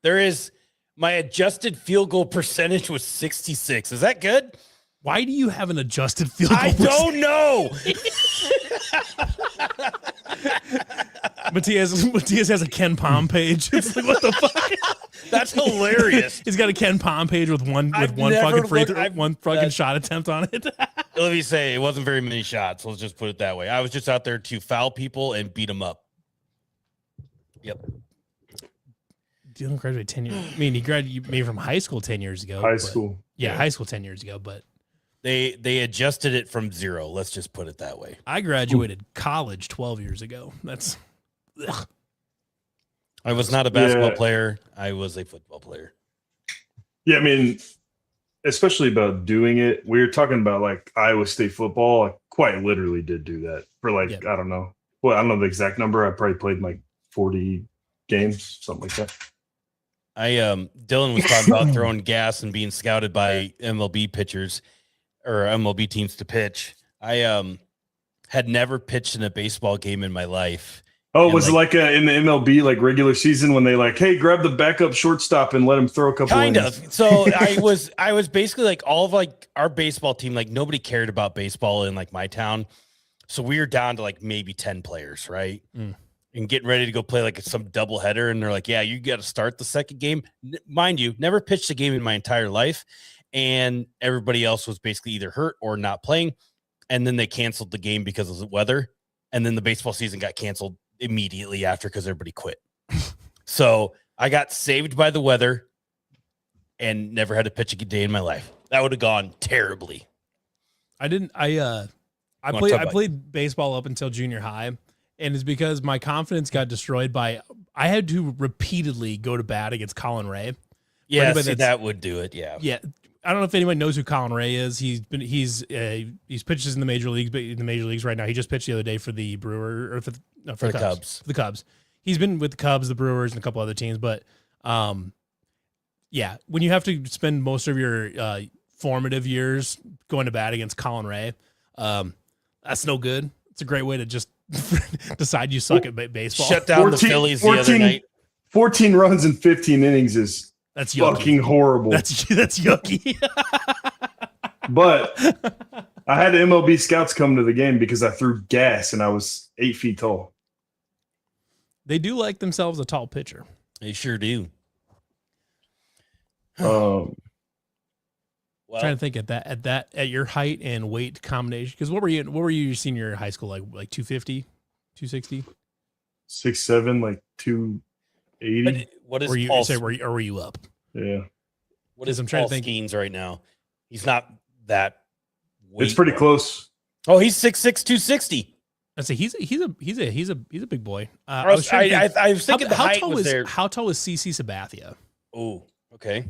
There is my adjusted field goal percentage was 66. Is that good? Why do you have an adjusted field goal percentage? Don't know. Matthias has a Ken Palm page. It's like, what the fuck? That's hilarious. He's got a Ken Palm page with one fucking free throw, one fucking shot attempt on it. Let me say, it wasn't very many shots. Let's just put it that way. I was just out there to foul people and beat them up. Yep. Dylan graduated 10 years. I mean, he graduated maybe from high school 10 years ago. High school. Yeah, high school 10 years ago, but they adjusted it from 0. Let's just put it that way. I graduated college 12 years ago. That's ugh. I was not a basketball player. I was a football player. Yeah, I mean, especially about doing it. We were talking about like Iowa State football. I quite literally did do that for I don't know. Well, I don't know the exact number. I probably played like 40 games, something like that. Dylan was talking about throwing gas and being scouted by MLB pitchers or MLB teams to pitch. I had never pitched in a baseball game in my life. Oh, was it like in the MLB, like regular season when they like, hey, grab the backup shortstop and let him throw a couple kind innings? of. So I was basically like all of like our baseball team, like nobody cared about baseball in like my town. So we were down to like maybe 10 players, right? And getting ready to go play like some doubleheader. And they're like, yeah, you got to start the second game. Mind you, never pitched a game in my entire life. And everybody else was basically either hurt or not playing. And then they canceled the game because of the weather. And then the baseball season got canceled immediately after because everybody quit. So I got saved by the weather and never had to pitch a day in my life. That would have gone terribly. I played baseball up until junior high, and it's because my confidence got destroyed by I had to repeatedly go to bat against Colin Ray. Yeah, that would do it. Yeah. Yeah. I don't know if anyone knows who Colin Ray is. He's pitches in the major leagues, but in the major leagues right now. He just pitched the other day for the Brewers or for the Cubs. For the Cubs. He's been with the Cubs, the Brewers, and a couple other teams. But yeah, when you have to spend most of your formative years going to bat against Colin Ray, that's no good. It's a great way to just decide you suck at baseball. Shut down the Phillies the other night. 14 runs in 15 innings is that's fucking horrible. That's yucky. But I had MLB scouts come to the game because I threw gas and I was 8 feet tall. They do like themselves a tall pitcher. They sure do. Well, trying to think at your height and weight combination. Because what were you your senior year in high school like 250, 260? 6'7", like 280. What is were you Paul? Were you up? Yeah. What is I'm trying Paul to think. Skeens right now? He's not that. It's pretty close. Oh, he's 6'6", 260. I say he's a big boy. I was thinking the height was there. How tall was CC Sabathia? Oh, okay.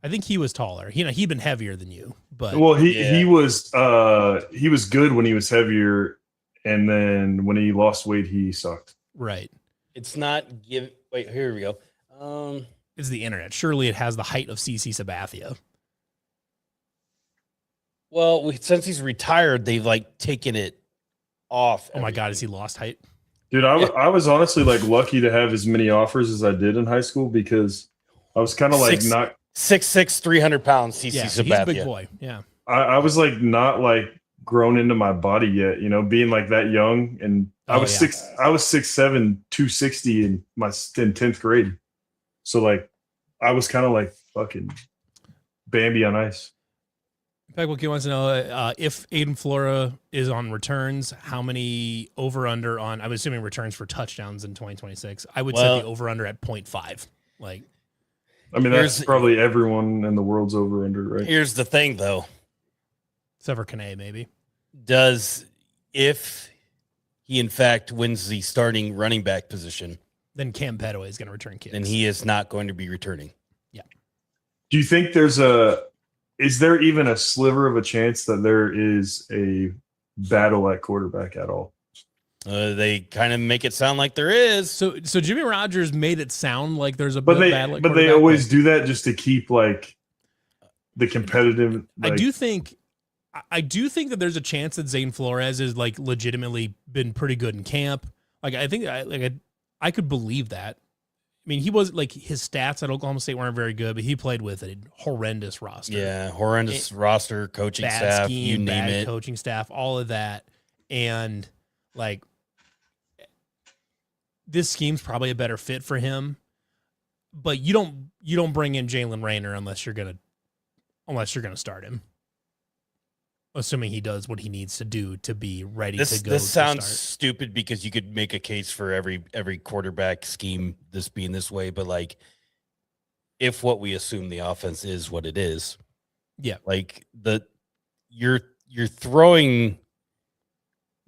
I think he was taller. He'd been heavier than you, but he was good when he was heavier, and then when he lost weight, he sucked. Right. It's not give. Wait, here we go. It's the internet. Surely it has the height of CC Sabathia. Well, since he's retired, they've like taken it off. Oh my God, has he lost height? Dude, I was honestly like lucky to have as many offers as I did in high school because I was kind of like not 6'6", 300 pounds. CC Yeah, he's a big Sabathia. boy. Yeah. I was like not like grown into my body yet, being like that young, and I was 6'7", 260 in 10th grade. So like I was kind of like fucking Bambi on ice. Pegwiki wants to know if Aiden Flora is on returns, how many over-under on, I'm assuming returns for touchdowns in 2026. I would set the over-under at 0.5. Like, I mean, that's probably everyone in the world's over-under, right? Here's the thing, though. Except for Kane, maybe. If he, in fact, wins the starting running back position, then Cam Petaway is going to return kicks. Then he is not going to be returning. Yeah. Do you think is there even a sliver of a chance that there is a battle at quarterback at all? They kind of make it sound like there is. So Jimmy Rogers made it sound like there's a battle at quarterback. But they always do that just to keep like the competitive. Like, I do think that there's a chance that Zane Flores is like legitimately been pretty good in camp. Like I think I could believe that. I mean, he was like his stats at Oklahoma State weren't very good, but he played with a horrendous roster. Yeah, horrendous roster, coaching staff, scheme, you name it. Coaching staff, all of that. And like this scheme's probably a better fit for him. But you don't bring in Jalen Raynor unless you're gonna start him. Assuming he does what he needs to do to be ready to go. This sounds stupid because you could make a case for every quarterback scheme this being this way, but like if what we assume the offense is what it is, yeah, like you're throwing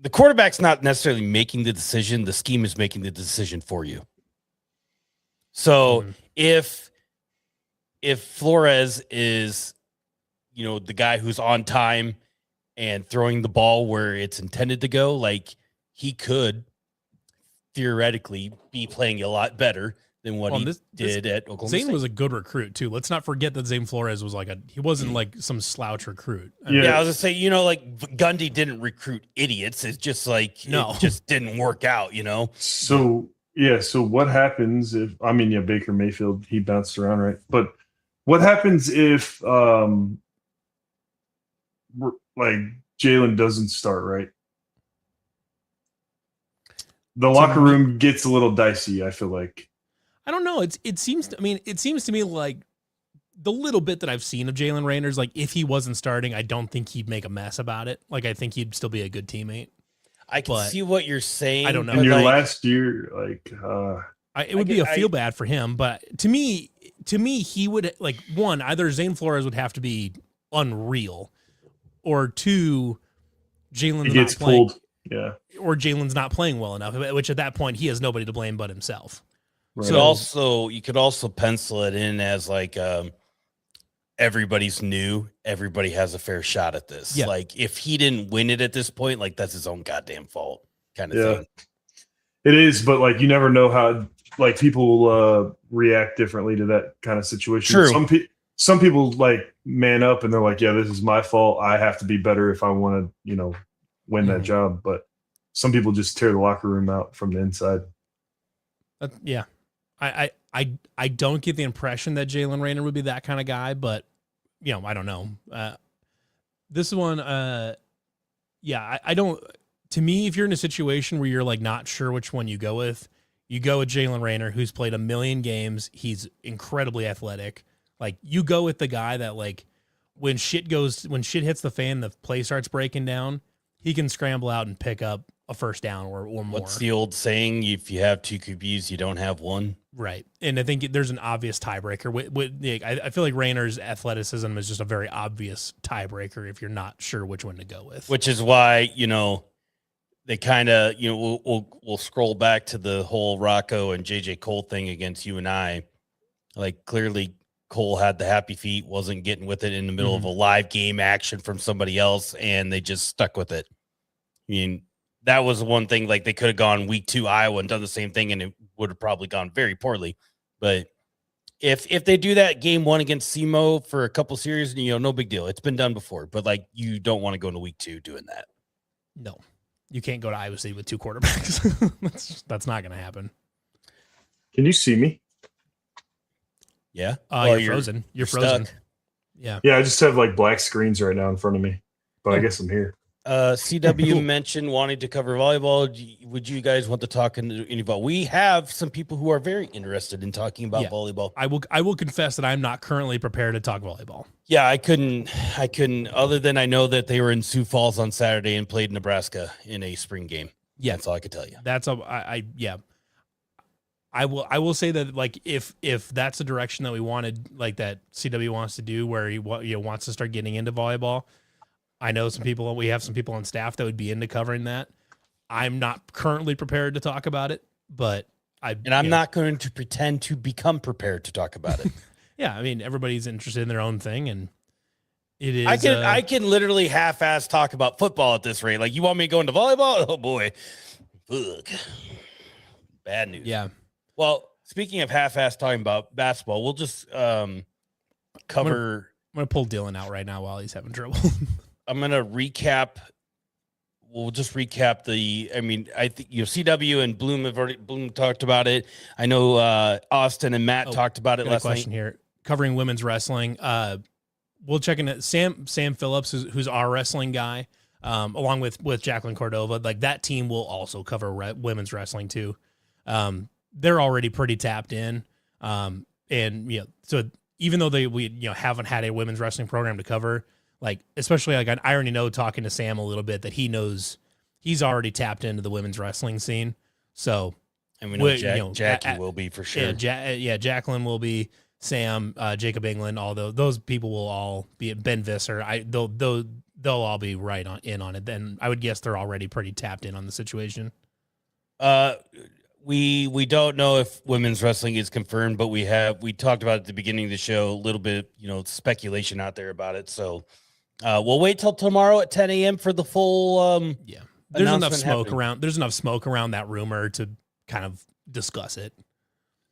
the quarterback's not necessarily making the decision, the scheme is making the decision for you. So if Flores is the guy who's on time and throwing the ball where it's intended to go, like he could theoretically be playing a lot better than what he did at Oklahoma State. Zane was a good recruit too. Let's not forget that Zane Flores was he wasn't like some slouch recruit. I was gonna say, like Gundy didn't recruit idiots. It's just like it just didn't work out, So so what happens if Baker Mayfield, he bounced around, right? But what happens if like Jalen doesn't start, right? The locker room gets a little dicey, I feel like. I don't know. It seems to me like the little bit that I've seen of Jalen Raynor's, like if he wasn't starting, I don't think he'd make a mess about it. Like I think he'd still be a good teammate. I can see what you're saying. I don't know. In your last year, it would be a feel bad for him, but to me, he would either Zane Flores would have to be unreal, or two, Jalen's gets not playing, pulled. Yeah, or Jalen's not playing well enough. Which at that point he has nobody to blame but himself. Right. So you could also pencil it in as like everybody's new, everybody has a fair shot at this. Yeah. Like if he didn't win it at this point, like that's his own goddamn fault, kind of thing. It is, but like you never know how like people react differently to that kind of situation. True. Some people like man up and they're like, yeah, this is my fault. I have to be better if I want to, win that job. But some people just tear the locker room out from the inside. Yeah. I don't get the impression that Jalen Raynor would be that kind of guy, but I don't know. This one, I don't. To me, if you're in a situation where you're like not sure which one you go with Jalen Raynor, who's played a million games. He's incredibly athletic. Like you go with the guy that like when shit hits the fan, the play starts breaking down. He can scramble out and pick up a first down or more. What's the old saying? If you have two QBs, you don't have one. Right. And I think there's an obvious tiebreaker. I feel like Raynor's athleticism is just a very obvious tiebreaker if you're not sure which one to go with. Which is why, they kind of, we'll scroll back to the whole Rocco and JJ Cole thing against you and I. Like clearly Cole had the happy feet, wasn't getting with it in the middle of a live game action from somebody else, and they just stuck with it. I mean, that was one thing, like they could have gone week 2 Iowa and done the same thing, and it would have probably gone very poorly. But if they do that game 1 against SEMO for a couple series, no big deal. It's been done before, but like you don't want to go into week 2 doing that. No. You can't go to Iowa State with 2 quarterbacks. That's not going to happen. Can you see me? Yeah. You're frozen. You're frozen. Stuck. Yeah. Yeah, I just have like black screens right now in front of me, but I guess I'm here. CW mentioned wanting to cover volleyball. Would you guys want to talk any about? We have some people who are very interested in talking about volleyball. I will confess that I'm not currently prepared to talk volleyball. Yeah, I couldn't. Other than I know that they were in Sioux Falls on Saturday and played Nebraska in a spring game. Yeah, that's all I could tell you. I will say that like if that's the direction that we wanted, like that CW wants to do, where he wants to start getting into volleyball. I know we have some people on staff that would be into covering that. I'm not currently prepared to talk about it, but I'm not going to pretend to become prepared to talk about it. Yeah, I mean, everybody's interested in their own thing, and it is. I can literally half-ass talk about football at this rate. Like, you want me to go into volleyball? Oh boy, ugh. Bad news. Yeah. Well, speaking of half-ass talking about basketball, we'll just cover. I'm gonna pull Dylan out right now while he's having trouble. I'm gonna recap. We'll just recap I think CW and Bloom talked about it. I know Austin and Matt talked about it last night. Question here, covering women's wrestling. We'll check in at Sam Phillips, who's our wrestling guy, along with Jacqueline Cordova. Like, that team will also cover women's wrestling too. They're already pretty tapped in, and so even though we haven't had a women's wrestling program to cover. Like, especially like I already know, talking to Sam a little bit, that he knows he's already tapped into the women's wrestling scene. So, and we know Jackie will be for sure. Jacqueline will be, Sam, Jacob England, all those people will all be, Ben Visser. They'll all be right in on it. Then I would guess they're already pretty tapped in on the situation. We don't know if women's wrestling is confirmed, but we talked about it at the beginning of the show, a little bit, speculation out there about it. So. We'll wait till tomorrow at 10 a.m. for the full. There's enough smoke around. There's enough smoke around that rumor to kind of discuss it.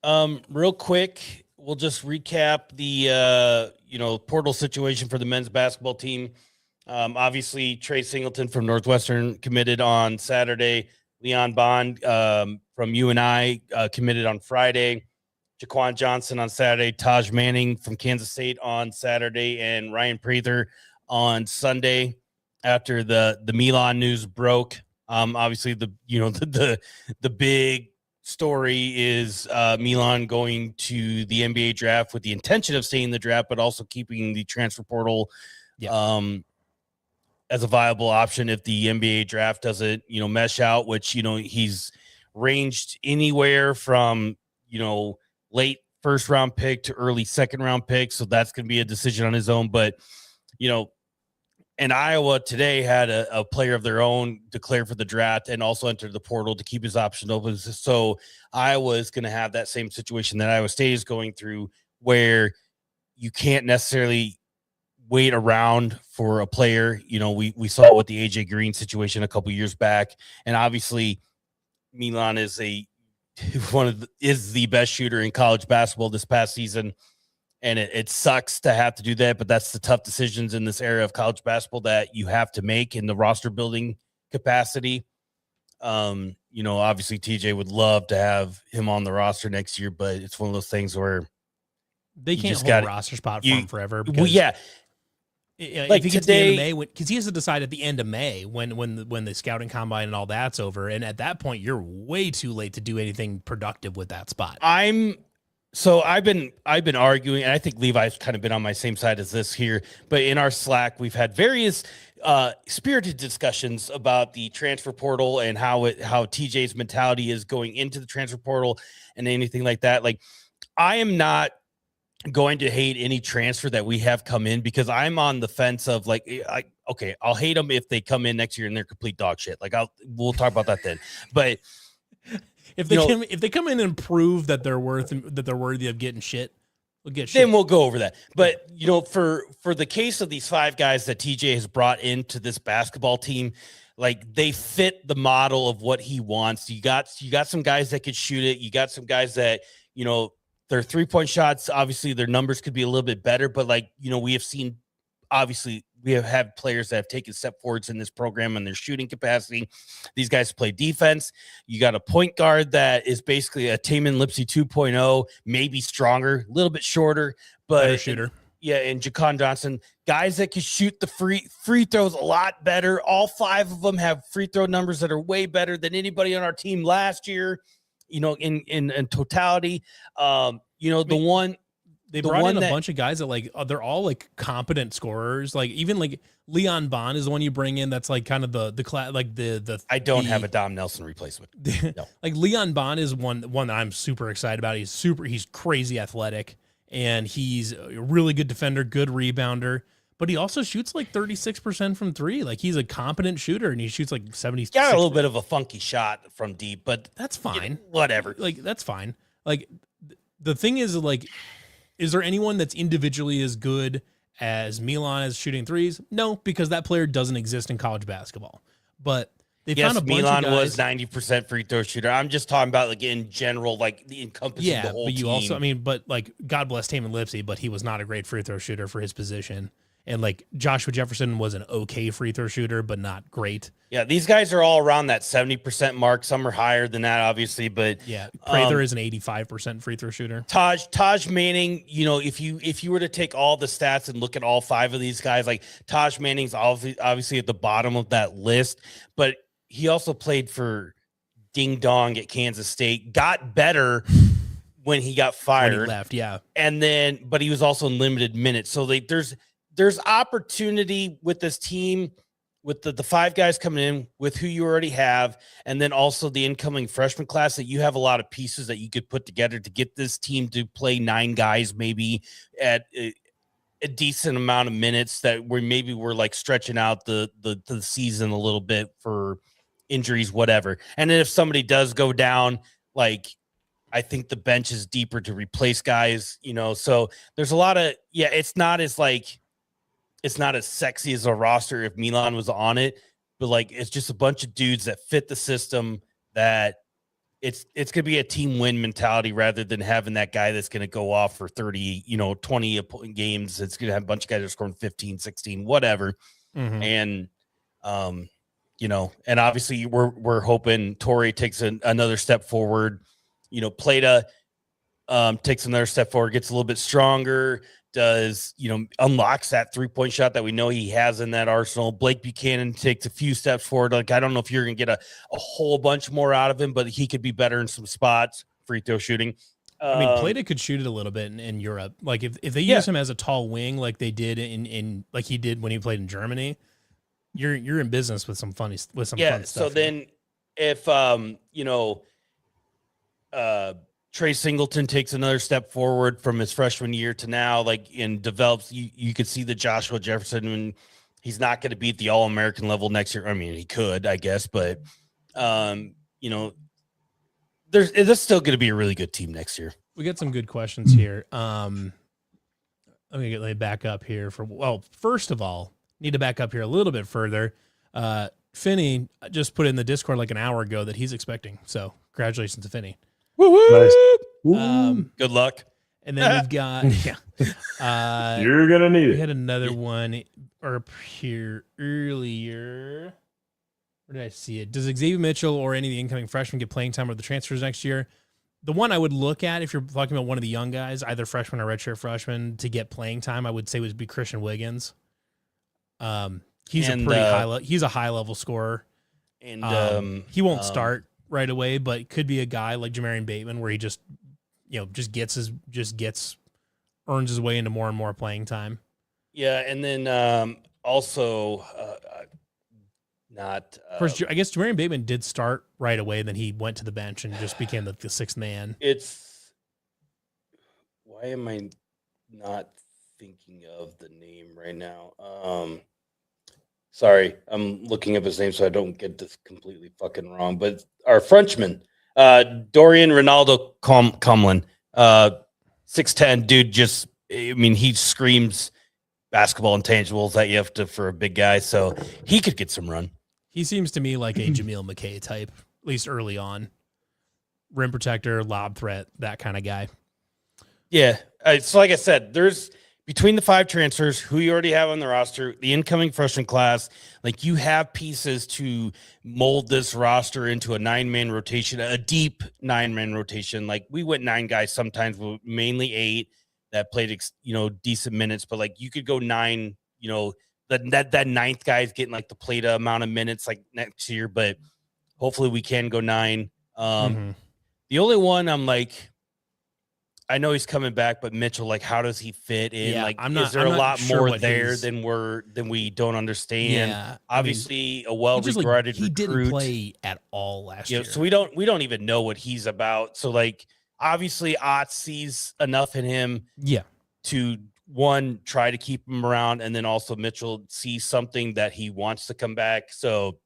Real quick, we'll just recap the portal situation for the men's basketball team. Obviously, Trey Singleton from Northwestern committed on Saturday. Leon Bond from UNI committed on Friday. Jaquan Johnson on Saturday. Taj Manning from Kansas State on Saturday, and Ryan Prather on Sunday after the Milan news broke. Obviously the big story is Milan going to the NBA draft with the intention of staying in the draft, but also keeping the transfer portal as a viable option if the NBA draft doesn't, mesh out, which, he's ranged anywhere from, late first round pick to early second round pick. So that's going to be a decision on his own. But, and Iowa today had a player of their own declare for the draft and also entered the portal to keep his option open. So Iowa is going to have that same situation that Iowa State is going through, where you can't necessarily wait around for a player. We saw it with the AJ Green situation a couple years back, and obviously Milan is the best shooter in college basketball this past season. And it sucks to have to do that, but that's the tough decisions in this era of college basketball that you have to make in the roster building capacity. Obviously TJ would love to have him on the roster next year, but it's one of those things where they can't hold a roster spot for him forever. Well, yeah. Like, if he gets to the end of May, because he has to decide at the end of May when the scouting combine and all that's over, and at that point you're way too late to do anything productive with that spot. So I've been arguing, and I think Levi's kind of been on my same side as this here, but in our Slack, we've had various spirited discussions about the transfer portal and how TJ's mentality is going into the transfer portal and anything like that. Like, I am not going to hate any transfer that we have come in, because I'm on the fence of like, I'll hate them if they come in next year and they're complete dog shit. Like, we'll talk about that then. But if they come in and prove that they're worthy of getting shit, we'll get shit. Then we'll go over that. But for the case of these 5 guys that TJ has brought into this basketball team, like, they fit the model of what he wants. You got some guys that could shoot it. You got some guys that, their 3-point shots, obviously their numbers could be a little bit better, but we have seen obviously we have had players that have taken step forwards in this program and their shooting capacity. These guys play defense. You got a point guard that is basically a Taman Lipsy 2.0, maybe stronger, a little bit shorter, but better shooter. And Jacon Johnson, guys that can shoot the free throws a lot better. All 5 of them have free throw numbers that are way better than anybody on our team last year, in totality. They brought in a bunch of guys that like they're all like competent scorers. Like even like Leon Bond is the one you bring in. That's like kind of the class. Like the I don't have a Dom Nelson replacement. No. Like Leon Bond is one that I'm super excited about. He's crazy athletic and he's a really good defender, good rebounder. But he also shoots like 36% from 3. Like he's a competent shooter and he shoots like 70. He's got a little bit of a funky shot from deep, but that's fine. Whatever. Like that's fine. Like the thing is like, is there anyone that's individually as good as Milan as shooting threes? No, because that player doesn't exist in college basketball. But they found a bunch Milan of guys. Was 90% free throw shooter. I'm just talking about like in general, like the encompassing the whole but you team. also, I mean, but like God bless Taman Lipsy, but he was not a great free throw shooter for his position. And like Joshua Jefferson was an okay free throw shooter, but not great. Yeah, these guys are all around that 70% mark. Some are higher than that, obviously, but yeah, Prather is an 85% free throw shooter. Taj Manning, if you were to take all the stats and look at all 5 of these guys, like Taj Manning's obviously at the bottom of that list, but he also played for Ding Dong at Kansas State, got better when he got fired. When he left, yeah. And then, but he was also in limited minutes. So there's opportunity with this team, with the 5 guys coming in, with who you already have, and then also the incoming freshman class, that you have a lot of pieces that you could put together to get this team to play 9 guys maybe at a decent amount of minutes, that we're like stretching out the season a little bit for injuries, whatever. And then if somebody does go down, like I think the bench is deeper to replace guys, so there's a lot of, it's not as sexy as a roster if Milan was on it, but like it's just a bunch of dudes that fit the system, that it's going to be a team win mentality rather than having that guy that's going to go off for 30, 20 games. It's going to have a bunch of guys that are scoring 15, 16, whatever. Mm-hmm. And, and obviously we're hoping Torrey takes another step forward, Plata takes another step forward, gets a little bit stronger, does, unlocks that 3-point shot that we know he has in that arsenal. Blake Buchanan takes a few steps forward. Like, I don't know if you're going to get a whole bunch more out of him, but he could be better in some spots, free throw shooting. I mean, Plata could shoot it a little bit in Europe. Like if they use him as a tall wing, like they did in like he did when he played in Germany, you're in business with some fun stuff. So then if, Trey Singleton takes another step forward from his freshman year to now, like, and develops, you could see the Joshua Jefferson, and he's not going to be at the All-American level next year. I mean, he could, I guess, but there's still going to be a really good team next year. We got some good questions here. Let me back up here first of all, need to back up here a little bit further. Finney just put in the Discord like an hour ago that he's expecting. So congratulations to Finney. Nice. Good luck. And then we've got, you're going to need it. We had another one up here earlier. Where did I see it? Does Xavier Mitchell or any of the incoming freshmen get playing time or the transfers next year? The one I would look at, if you're talking about one of the young guys, either freshman or redshirt freshman, to get playing time, I would say would be Christian Wiggins. He's a high level scorer, and he won't start right away, but could be a guy like Jamarian Bateman where he just earns his way into more and more playing time. Yeah, and then also First, I guess Jamarian Bateman did start right away, and then he went to the bench and just became the 6th man. Why am I not thinking of the name right now? Sorry, I'm looking up his name so I don't get this completely fucking wrong. But our Frenchman, Dorian Ronaldo Comlin, 6'10", dude. He screams basketball intangibles that you have to for a big guy, so he could get some run. He seems to me like a Jameel McKay type, at least early on. Rim protector, lob threat, that kind of guy. Yeah. So like I said, there's between the 5 transfers, who you already have on the roster, the incoming freshman class, like you have pieces to mold this roster into a 9-man rotation, a deep 9-man rotation. Like we went 9 guys sometimes, mainly 8 that played, decent minutes, but like you could go 9, that ninth guy is getting like the played amount of minutes like next year, but hopefully we can go 9. The only one I'm like, I know he's coming back, but Mitchell, like, how does he fit in? Yeah, like, is there a lot more there than we don't understand? Yeah, obviously, a well-regarded he recruit. Didn't play at all last year, so we don't even know what he's about. So, like, obviously, Ott sees enough in him, to one try to keep him around, and then also Mitchell sees something that he wants to come back. So,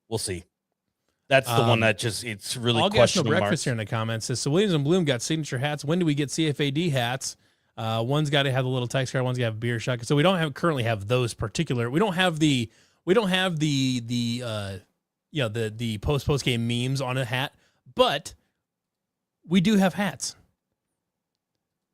we'll see. That's the one that it's really I'll questionable. No breakfast here in the comments says, so Williams and Bloom got signature hats. When do we get CFAD hats? One's got to have the little Tykes card. One's got to have a beer shot. So we don't currently have those particular. We don't have the post game memes on a hat, but we do have hats.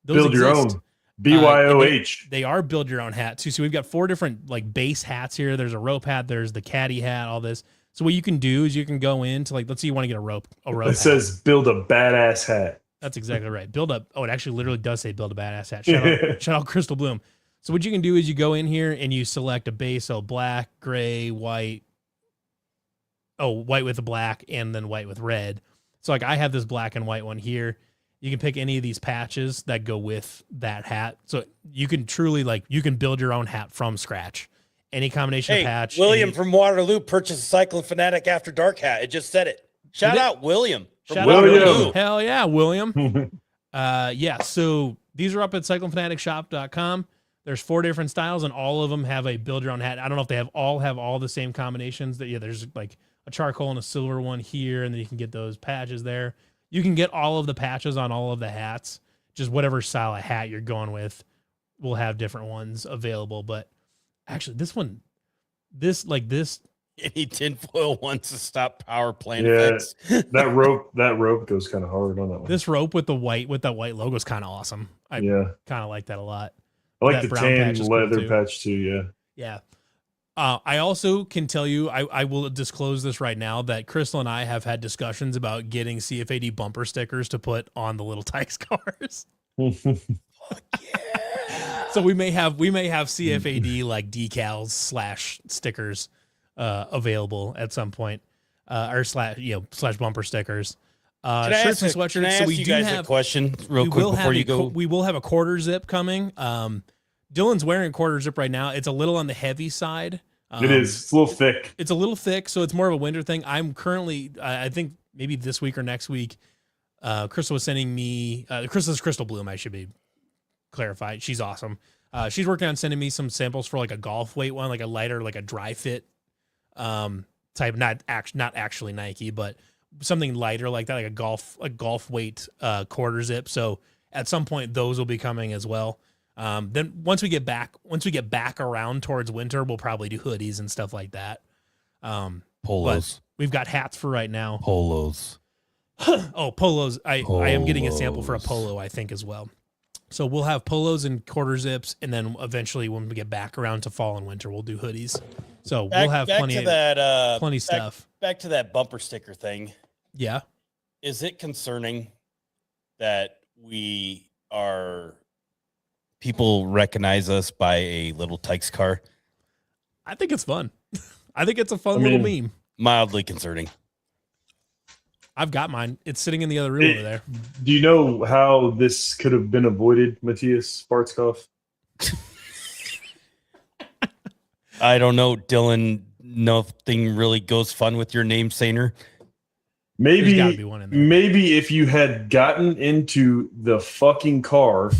Those build your own. BYOH. They are build your own hats too. So we've got 4 different like base hats here. There's a rope hat. There's the caddy hat. All this. So what you can do is you can go into like, let's say you want to get a rope. It says build a badass hat. That's exactly right. It actually literally does say build a badass hat. Shout out Crystal Bloom. So what you can do is you go in here and you select a base. So black, gray, white. Oh, white with a black and then white with red. So like I have this black and white one here. You can pick any of these patches that go with that hat. So you can truly you can build your own hat from scratch. Any combination of patch. William from Waterloo purchased a Cyclone Fanatic After Dark hat. It just said it. Shout out William. William. Hell yeah, William. So these are up at cyclonefanaticshop.com. There's 4 different styles, and all of them have a build your own hat. I don't know if they have all the same combinations. There's like a charcoal and a silver one here, and then you can get those patches there. You can get all of the patches on all of the hats. Just whatever style of hat you're going with, we'll have different ones available, but actually, this any tinfoil wants to stop power plant effects. that rope goes kind of hard on that one. This rope with that white logo is kind of awesome. I kind of like that a lot. I like the tan leather patch too. Yeah. I also can tell you, I will disclose this right now, that Crystal and I have had discussions about getting CFAD bumper stickers to put on the little Tykes cars. Fuck yeah. So we may have CFAD like decals / stickers available at some point, or / bumper stickers. Shirts and sweatshirts. Can I ask you guys a question real quick before you go? We will have a quarter zip coming. Dylan's wearing a quarter zip right now. It's a little on the heavy side. It is. It's a little thick. It's a little thick, so it's more of a winter thing. I'm currently, I think maybe this week or next week, Crystal was sending me, Crystal Bloom, I should be clarified. She's awesome. She's working on sending me some samples for like a golf weight one, like a lighter, like a dry fit type, not actually Nike, but something lighter like that, like a golf weight quarter zip. So at some point those will be coming as well. Then once we get back around towards winter, we'll probably do hoodies and stuff like that. Polos. We've got hats for right now. Polos. Polos. I am getting a sample for a polo, I think, as well. So we'll have polos and quarter zips, and then eventually when we get back around to fall and winter, we'll do hoodies. So we'll have plenty stuff. Back to that bumper sticker thing. Yeah. Is it concerning that people recognize us by a little Tykes car? I think it's fun. I think it's a fun little meme. Mildly concerning. I've got mine. It's sitting in the other room over there. Do you know how this could have been avoided, Matthias Bartskov? I don't know, Dylan. Nothing really goes fun with your name, Sainer. Maybe if you had gotten into the fucking car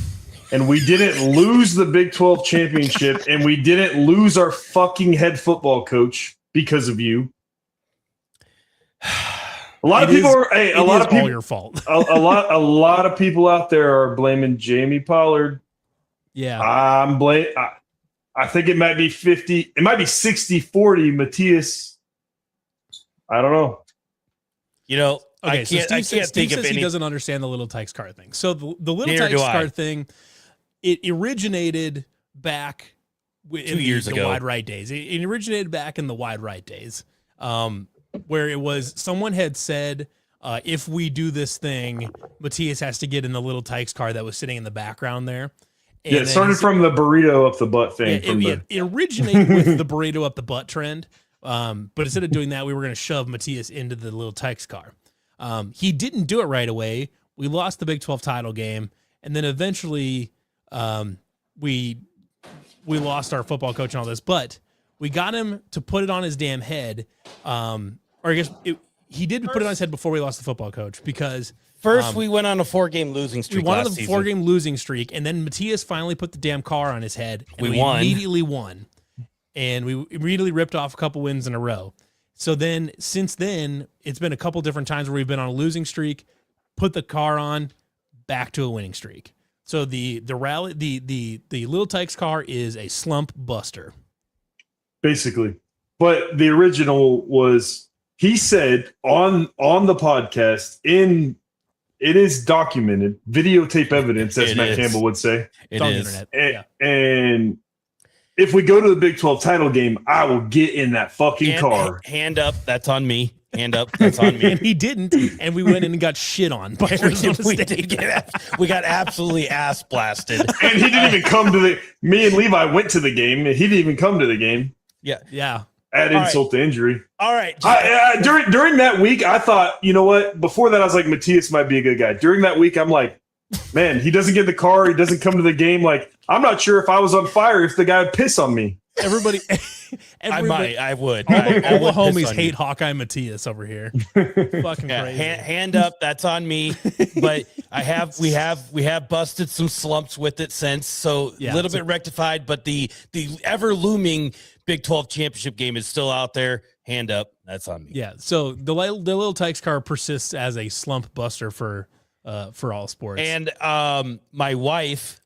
and we didn't lose the Big 12 championship and we didn't lose our fucking head football coach because of you. A lot of people are all your fault. a lot of people out there are blaming Jamie Pollard. Yeah. I think it might be 50, it might be 60-40 Matthias. I don't know. Okay, I can't think of any. He doesn't understand the little Tykes card thing. So the little Tykes card thing, it originated back in 2 years the ago. wide right days. It originated back in the wide right days, where it was someone had said, if we do this thing, Matthias has to get in the little Tykes car that was sitting in the background there. And Yeah, it started from the burrito up the butt thing. It originated with the burrito up the butt trend. But instead of doing that, we were going to shove Matthias into the little Tykes car. He didn't do it right away. We lost the Big 12 title game. And then eventually we lost our football coach and all this. But we got him to put it on his damn head. Or I guess he did put it on his head before we lost the football coach because... First, we went on a 4-game losing streak. We won on a 4-game losing streak, and then Matthias finally put the damn car on his head. And we won. Immediately won. And we immediately ripped off a couple wins in a row. So then, since then, it's been a couple different times where we've been on a losing streak, put the car on, back to a winning streak. So the Little Tykes car is a slump buster. Basically. But the original was, he said on the podcast, it is documented, videotape evidence, as Matt Campbell would say. It is. And if we go to the Big 12 title game, I will get in that fucking car. Hand up, that's on me. Hand up, that's on me. And he didn't, and we went in and got shit on by Arizona State. We got absolutely ass blasted. And he didn't even come to me and Levi went to the game, and he didn't even come to the game. Yeah. Add insult to injury. All right. During that week, I thought, you know what? Before that, I was like, Matthias might be a good guy. During that week, I'm like, man, he doesn't get in the car. He doesn't come to the game. Like, I'm not sure if I was on fire, if the guy would piss on me. Everybody I would. All the homies hate Hawkeye Matthias over here. Fucking crazy. Hand up, that's on me. But we have busted some slumps with it since, so a little bit rectified. But the ever looming Big 12 championship game is still out there. Hand up, that's on me. Yeah. So the Little Tykes car persists as a slump buster for all sports. And my wife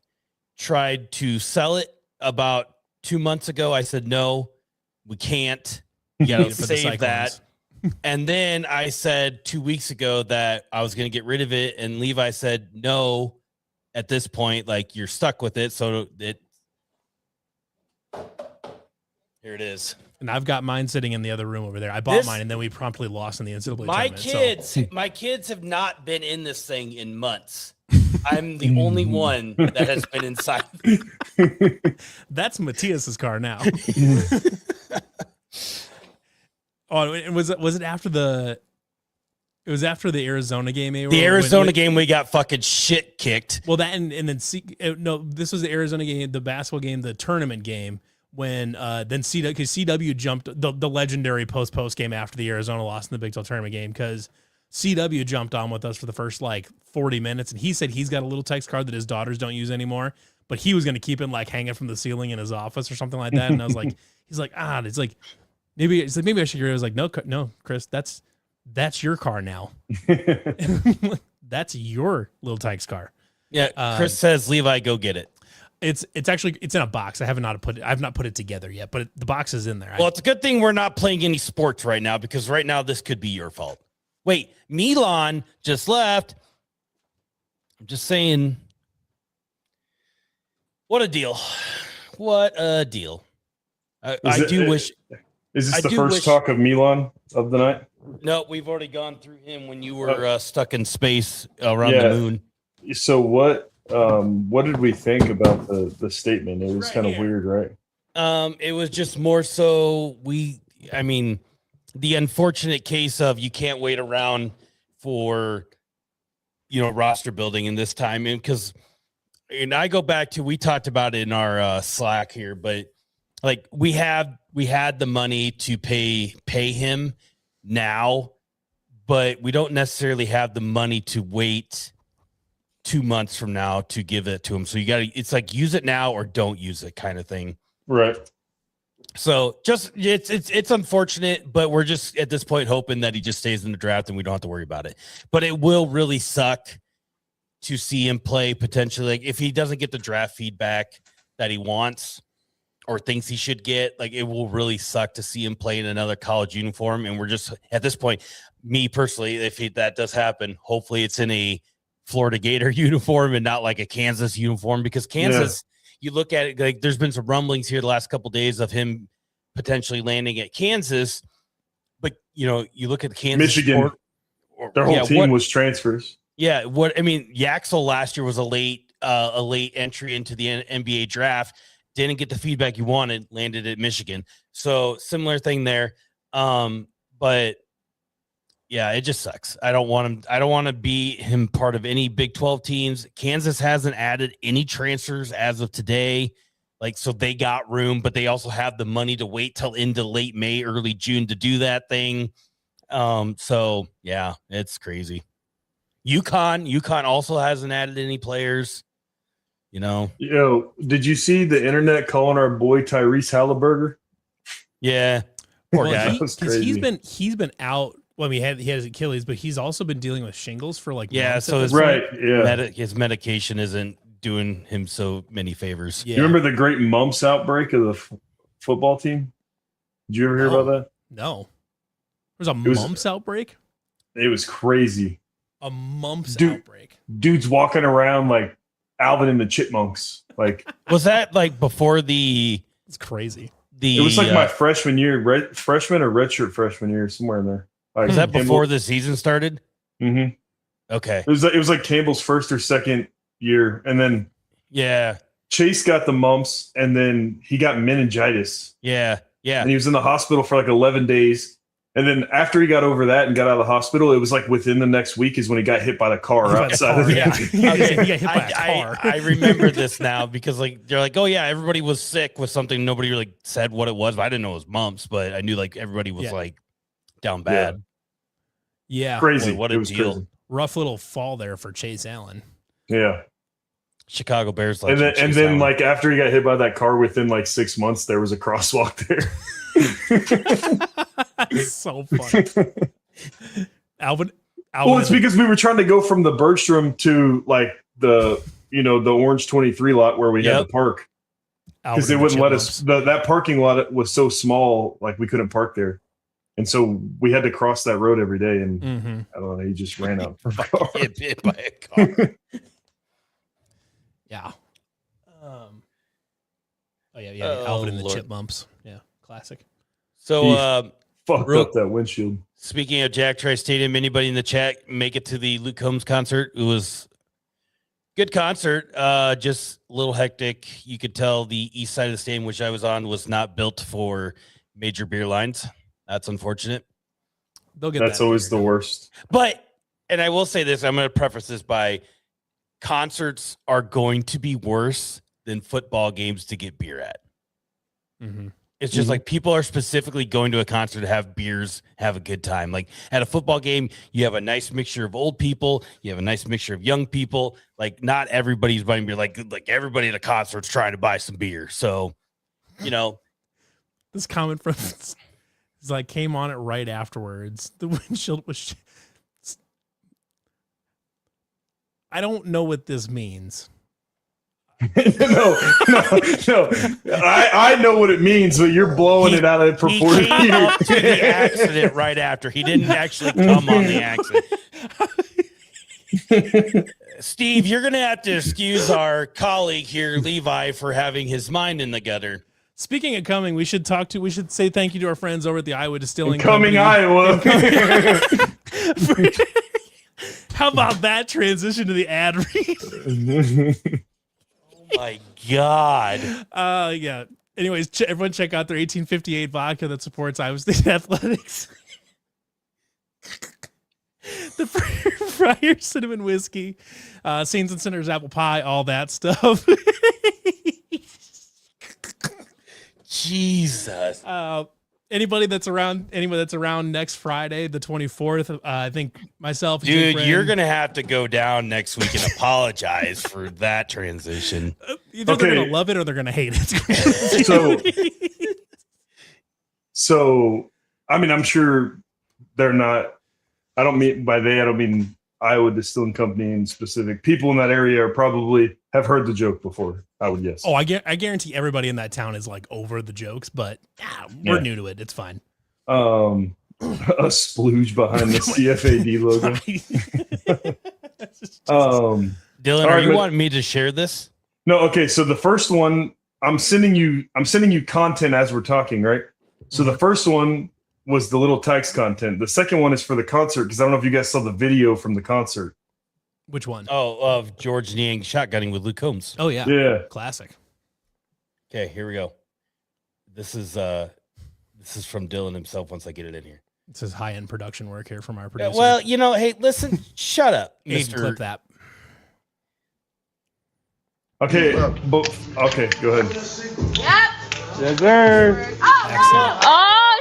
tried to sell it about 2 months ago. I said, no, we can't. You gotta save that. And then I said 2 weeks ago that I was going to get rid of it. And Levi said, no, at this point, like, you're stuck with it. So here it is. And I've got mine sitting in the other room over there. I bought mine, and then we promptly lost in the NCAA tournament. My kids have not been in this thing in months. I'm the only one that has been inside. That's Matthias's car now. Oh, and was it after the? It was after the Arizona game. The Arizona game, we got fucking shit kicked. Well, that and then this was the Arizona game, the basketball game, the tournament game. When then CW jumped the legendary post game after the Arizona lost in the Big 12 tournament game, because CW jumped on with us for the first like 40 minutes, and he said he's got a little text card that his daughters don't use anymore, but he was going to keep it like hanging from the ceiling in his office or something like that. And I was like, it's like maybe I should get rid. I was like, no, Chris, that's your car now. That's your little Tykes car. Yeah, Chris says, Levi, go get it. It's actually in a box. I've not put it together yet, but the box is in there. Well, it's a good thing we're not playing any sports right now, because right now this could be your fault. Wait, Milan just left. I'm just saying. What a deal. What a deal. I do wish. Is this the first talk of Milan of the night? No, we've already gone through him when you were stuck in space around the moon. So what did we think about the statement? It was kind of weird, right? It was just more so the unfortunate case of you can't wait around for, roster building in this time. And I go back to, we talked about it in our Slack here, but like we had the money to pay him now, but we don't necessarily have the money to wait 2 months from now to give it to him. So it's like, use it now or don't use it kind of thing. Right. So just, it's unfortunate, but we're just at this point hoping that he just stays in the draft and we don't have to worry about it. But it will really suck to see him play potentially. Like if he doesn't get the draft feedback that he wants or thinks he should get, like it will really suck to see him play in another college uniform. And we're just at this point, me personally, if that does happen, hopefully it's in a Florida Gator uniform and not like a Kansas uniform, because Kansas, you look at it, like there's been some rumblings here the last couple of days of him potentially landing at Kansas, but you know, you look at the Kansas Michigan, their whole team was transfers. Yeah, what I mean, Yaxel last year was a late entry into the NBA draft. Didn't get the feedback you wanted, landed at Michigan. So similar thing there. But yeah, it just sucks. I don't want him. I don't want to be him part of any Big 12 teams. Kansas hasn't added any transfers as of today. Like, so they got room, but they also have the money to wait till into late May, early June to do that thing. So yeah, it's crazy. UConn also hasn't added any players. You know, did you see the internet calling our boy Tyrese Halliburger? Yeah, poor guy. He's been out. Well, I mean, he had his Achilles, but he's also been dealing with shingles for like months. So his medication isn't doing him so many favors. Yeah. You remember the great mumps outbreak of the football team? Did you ever hear about that? No, there was a mumps outbreak. It was crazy. A mumps outbreak. Dudes walking around like Alvin and the Chipmunks. Like, was that like before the? It's crazy. It was like my freshman year, freshman or redshirt freshman year, somewhere in there. Like, was that before the season started? Mm-hmm. Okay. It was like Campbell's first or second year, and then Chase got the mumps, and then he got meningitis. Yeah. And he was in the hospital for like 11 days. And then after he got over that and got out of the hospital, it was like within the next week is when he got hit by the car outside of the He got hit by a car. I remember this now because like they're like, oh yeah, everybody was sick with something. Nobody really said what it was. But I didn't know it was mumps, but I knew like everybody was like down bad. Yeah. Crazy. Boy, what a deal. Crazy. Rough little fall there for Chase Allen. Yeah. Chicago Bears. And then like after he got hit by that car within like 6 months, there was a crosswalk there. So funny. Alvin. Well, it's because we were trying to go from the Bergstrom to like the Orange 23 lot where we had the park, because they wouldn't let us. That parking lot was so small, like we couldn't park there, and so we had to cross that road every day. And I don't know, he just ran out of a car. Hit by a car. Yeah. Alvin and the Chipmunks. Yeah, classic. So fucked up that windshield. Speaking of Jack Trice Stadium, anybody in the chat make it to the Luke Combs concert? It was good concert, just a little hectic. You could tell the east side of the stadium, which I was on, was not built for major beer lines. That's unfortunate. That's always the worst. But, and I will say this, I'm going to preface this by, concerts are going to be worse than football games to get beer at. It's just like people are specifically going to a concert to have beers, have a good time. Like at a football game, you have a nice mixture of old people, you have a nice mixture of young people. Like not everybody's buying beer. Like everybody at a concert's trying to buy some beer. So, this comment from is like came on it right afterwards. The windshield was. I don't know what this means. No. I know what it means, but you're blowing it out of proportion. He came up to the accident right after. He didn't actually come on the accident. Steve, you're going to have to excuse our colleague here, Levi, for having his mind in the gutter. Speaking of coming, we should say thank you to our friends over at the Iowa Distilling Company. Iowa. How about that transition to the ad read? Oh my God. Yeah. Anyways, everyone check out their 1858 vodka that supports Iowa State athletics. The Friar cinnamon whiskey, Saints and Sinners apple pie, all that stuff. Jesus. Anybody that's around next Friday, the 24th, I think myself. Dude, you're going to have to go down next week and apologize for that transition. Either they're going to love it or they're going to hate it. So, I mean, I'm sure they're not, I don't mean Iowa Distilling Company in specific. People in that area probably have heard the joke before, I would guess. Oh, I guarantee everybody in that town is like over the jokes, but we're new to it. It's fine. A splooge behind the CFAD logo. Dylan, are you wanting me to share this? No, okay. So the first one, I'm sending you content as we're talking, right? So the first one was the little text content. The second one is for the concert because I don't know if you guys saw the video from the concert. Which one? Oh, of George Niang shotgunning with Luke Combs. Oh yeah, yeah, classic. Okay, here we go. This is from Dylan himself. Once I get it in here, this is high-end production work here from our producer. well, hey, listen, shut up, Mister. Clip that. Okay, okay, go ahead. Yep. Yes, sir. Excellent. Oh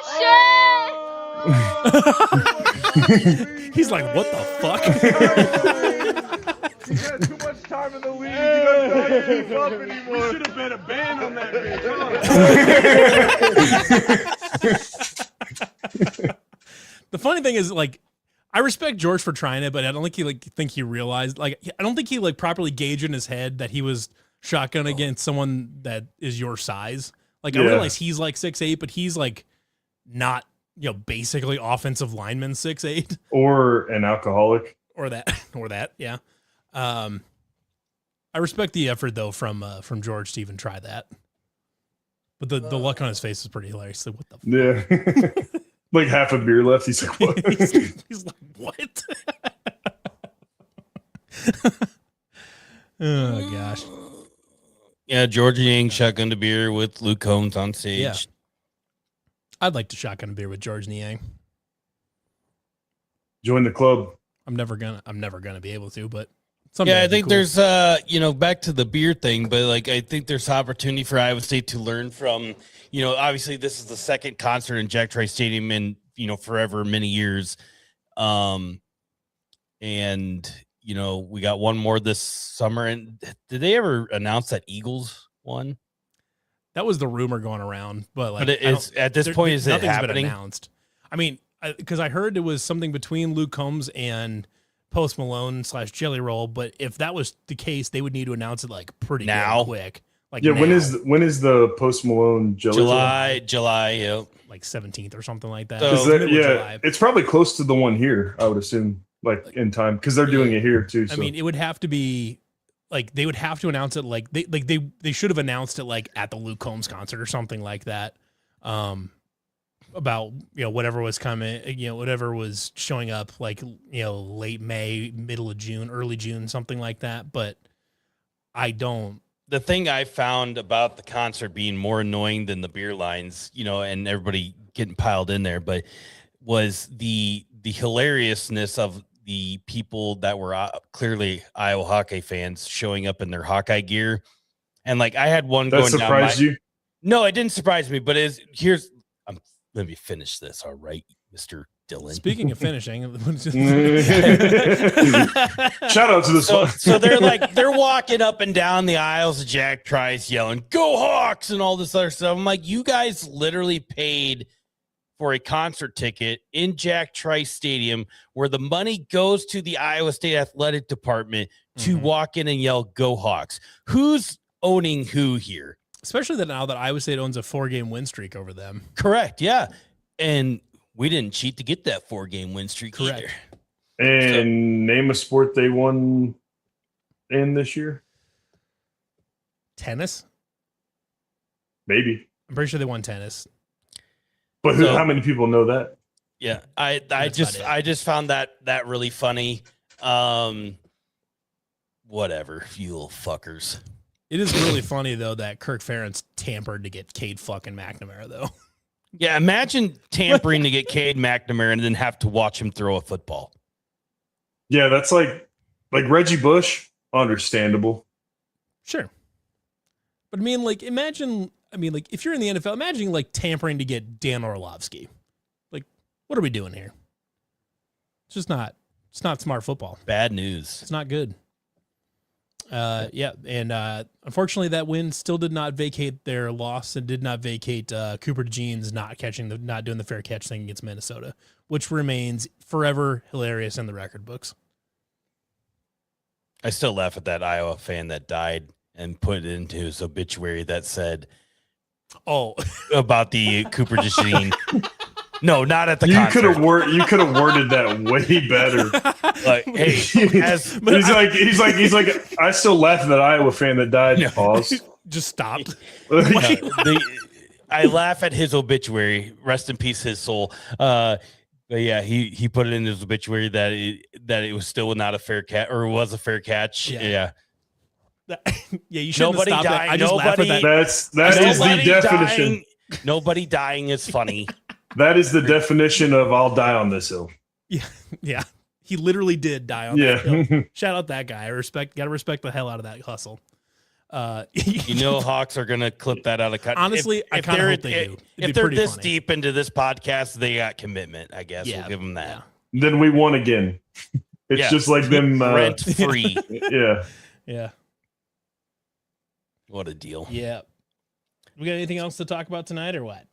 shit! He's like, what the fuck? You got too much time in the league. You don't keep up anymore. We should have been a band on that bitch. The funny thing is, like, I respect George for trying it, but I don't think he realized, like, I don't think he properly gauged in his head that he was shotgun against someone that is your size. Like, I realize he's like 6'8", but he's like not, basically offensive lineman 6'8", or an alcoholic, or that, yeah. I respect the effort though from George to even try that, but the look on his face is pretty hilarious. Like, what the fuck? Yeah. Like half a beer left. He's like, what? he's like, what? Oh gosh. Yeah, George Niang shotgunned a beer with Luke Combs on stage. Yeah. I'd like to shotgun a beer with George Niang. Join the club. I'm never gonna be able to, but yeah, I think there's back to the beer thing, but like I think there's opportunity for Iowa State to learn from, obviously this is the second concert in Jack Trice Stadium in, forever, many years. And we got one more this summer. And did they ever announce that Eagles won? That was the rumor going around, but it is at this point, is it happening? Been announced. I mean, because I heard it was something between Luke Combs and Post Malone / Jelly Roll, but if that was the case, they would need to announce it pretty damn quick. Like, yeah, now. when is the Post Malone July, yeah, like 17th or something like that. So, July. It's probably close to the one here, I would assume, like in time, because they're doing it here too. So. I mean, it would have to be like they would have to announce it they should have announced it like at the Luke Combs concert or something like that. About whatever was coming, whatever was showing up, like late May, middle of June, early June, something like that. But I don't. The thing I found about the concert being more annoying than the beer lines, and everybody getting piled in there, but was the hilariousness of the people that were clearly Iowa Hawkeye fans showing up in their Hawkeye gear, and like I had one that going surprised down you. No, it didn't surprise me, but let me finish this. All right, Mr. Dylan. Speaking of finishing, shout out to this one. So they're walking up and down the aisles of Jack Trice yelling, "Go Hawks!" and all this other stuff. I'm like, you guys literally paid for a concert ticket in Jack Trice Stadium where the money goes to the Iowa State Athletic Department to walk in and yell, "Go Hawks." Who's owning who here? Especially now that Iowa State owns a 4-game win streak over them. Correct. Yeah. And we didn't cheat to get that 4-game win streak. Correct. Either. And name a sport they won in this year. Tennis? Maybe. I'm pretty sure they won tennis. But how many people know that? Yeah. I just found that really funny. Whatever, you little fuckers. It is really funny, though, that Kirk Ferentz tampered to get Cade fucking McNamara, though. Yeah, imagine tampering to get Cade McNamara and then have to watch him throw a football. Yeah, that's like Reggie Bush, understandable. Sure. But I mean, if you're in the NFL, imagine tampering to get Dan Orlovsky. Like, what are we doing here? It's not smart football. Bad news. It's not good. And unfortunately, that win still did not vacate their loss and did not vacate Cooper DeJean's not doing the fair catch thing against Minnesota, which remains forever hilarious in the record books. I still laugh at that Iowa fan that died and put it into his obituary that said, "Oh, about the Cooper DeJean." No, not at the You concert. you could have worded that way better. Like, hey, he's like, I still laugh at that Iowa fan that died. No. Pause. Just stopped. I laugh at his obituary. Rest in peace, his soul. But yeah, he put it in his obituary that it was still not a fair catch, or was a fair catch. Yeah. You shouldn't Nobody have stopped died. it. I just laugh at that. That is the definition. Nobody dying is funny. That is the definition of "I'll die on this hill." Yeah. He literally did die on that hill. Shout out that guy. Gotta respect the hell out of that hustle. Hawks are gonna clip that out of cut. Honestly, I kind of hope they do. If they're this deep into this podcast, they got commitment. I guess we'll give them that. Yeah. Then we won again. It's just like them rent free. Yeah. What a deal. Yeah. We got anything else to talk about tonight, or what?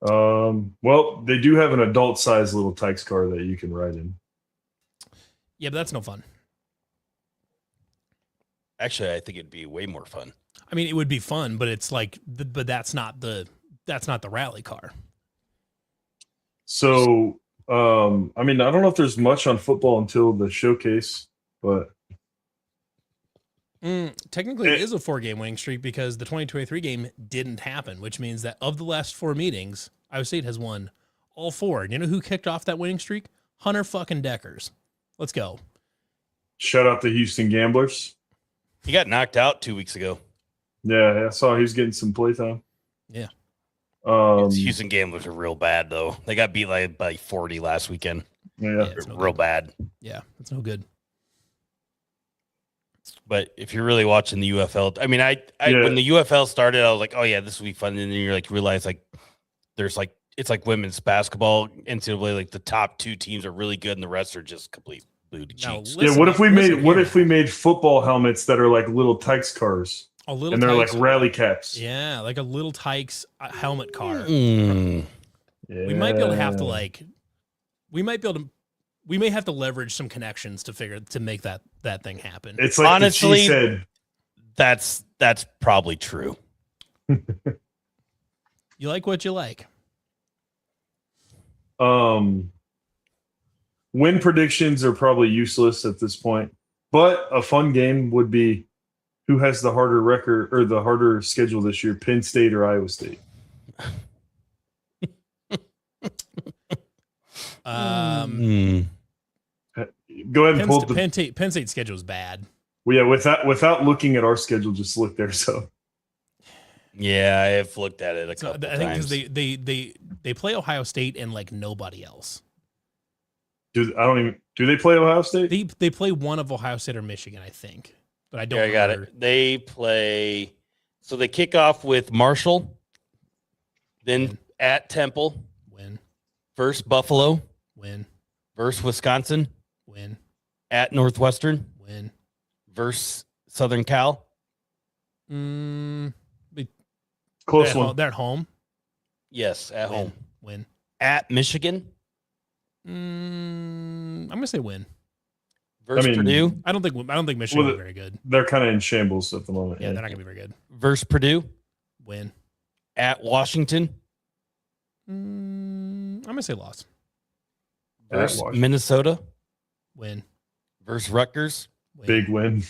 Well, they do have an adult-sized little Tykes car that you can ride in. Yeah, but that's no fun. Actually, I think it'd be way more fun. I mean, it would be fun, but it's like, but that's not the rally car. So, I mean, I don't know if there's much on football until the showcase, but technically it is a 4-game winning streak because the 2023 game didn't happen, which means that of the last 4 meetings, Iowa State has won all 4. And you know who kicked off that winning streak? Hunter fucking Deckers. Let's go. Shout out the Houston Gamblers. He got knocked out 2 weeks ago. Yeah, I saw he was getting some playtime. Yeah. Houston Gamblers are real bad, though. They got beat by 40 last weekend. Yeah, real bad. Yeah, it's no good. But if you're really watching the UFL, I mean, when the UFL started, I was like, oh yeah, this will be fun. And then you're like, realize like, there's like, it's like women's basketball. NCAA, like the top 2 teams are really good, and the rest are just complete booty cheeks. Yeah. What if we made football helmets that are like little Tykes cars? And they're like rally caps. Yeah, like a little Tykes helmet car. Yeah. We might be able to have to we may have to leverage some connections to make that thing happen. It's like honestly, she said. That's probably true. You like what you like. Win predictions are probably useless at this point, but a fun game would be who has the harder record or the harder schedule this year, Penn State or Iowa State. Go ahead and pull up the Penn State schedule is bad. Well, yeah, without looking at our schedule, just look there. So yeah, I have looked at it a couple times. I think because they play Ohio State and like nobody else. Do they play Ohio State? They play one of Ohio State or Michigan, I think. But I don't. Yeah, I got it. They play. So they kick off with Marshall, then at Temple, win. First Buffalo, win. Versus Wisconsin, win. At Northwestern, win. Versus Southern Cal. Close one. They're at home. Yes, at home. Win. At Michigan. I'm gonna say win. Versus Purdue. I don't think Michigan is very good. They're kind of in shambles at the moment. Yeah, they're not gonna be very good. Versus Purdue. Win. At Washington. I'm gonna say loss. Versus Minnesota. Win. Versus Rutgers. Win. Big win.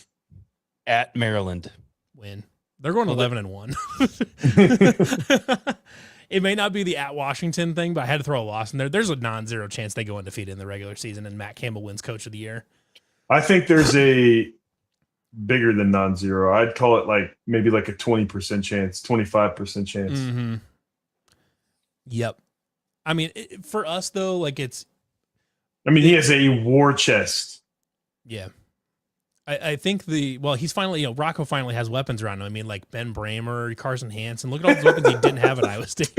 At Maryland. Win. They're going 11-1. It may not be the at Washington thing, but I had to throw a loss in there. There's a non-zero chance they go undefeated in the regular season and Matt Campbell wins Coach of the Year. I think there's a bigger than non-zero. I'd call it like maybe like a 20% chance, 25% chance. Mm-hmm. Yep. I mean, for us though, like he has a war chest. Yeah. I think he's finally, Rocco finally has weapons around him. I mean, like Ben Bramer, Carson Hansen. Look at all those weapons he didn't have at Iowa State.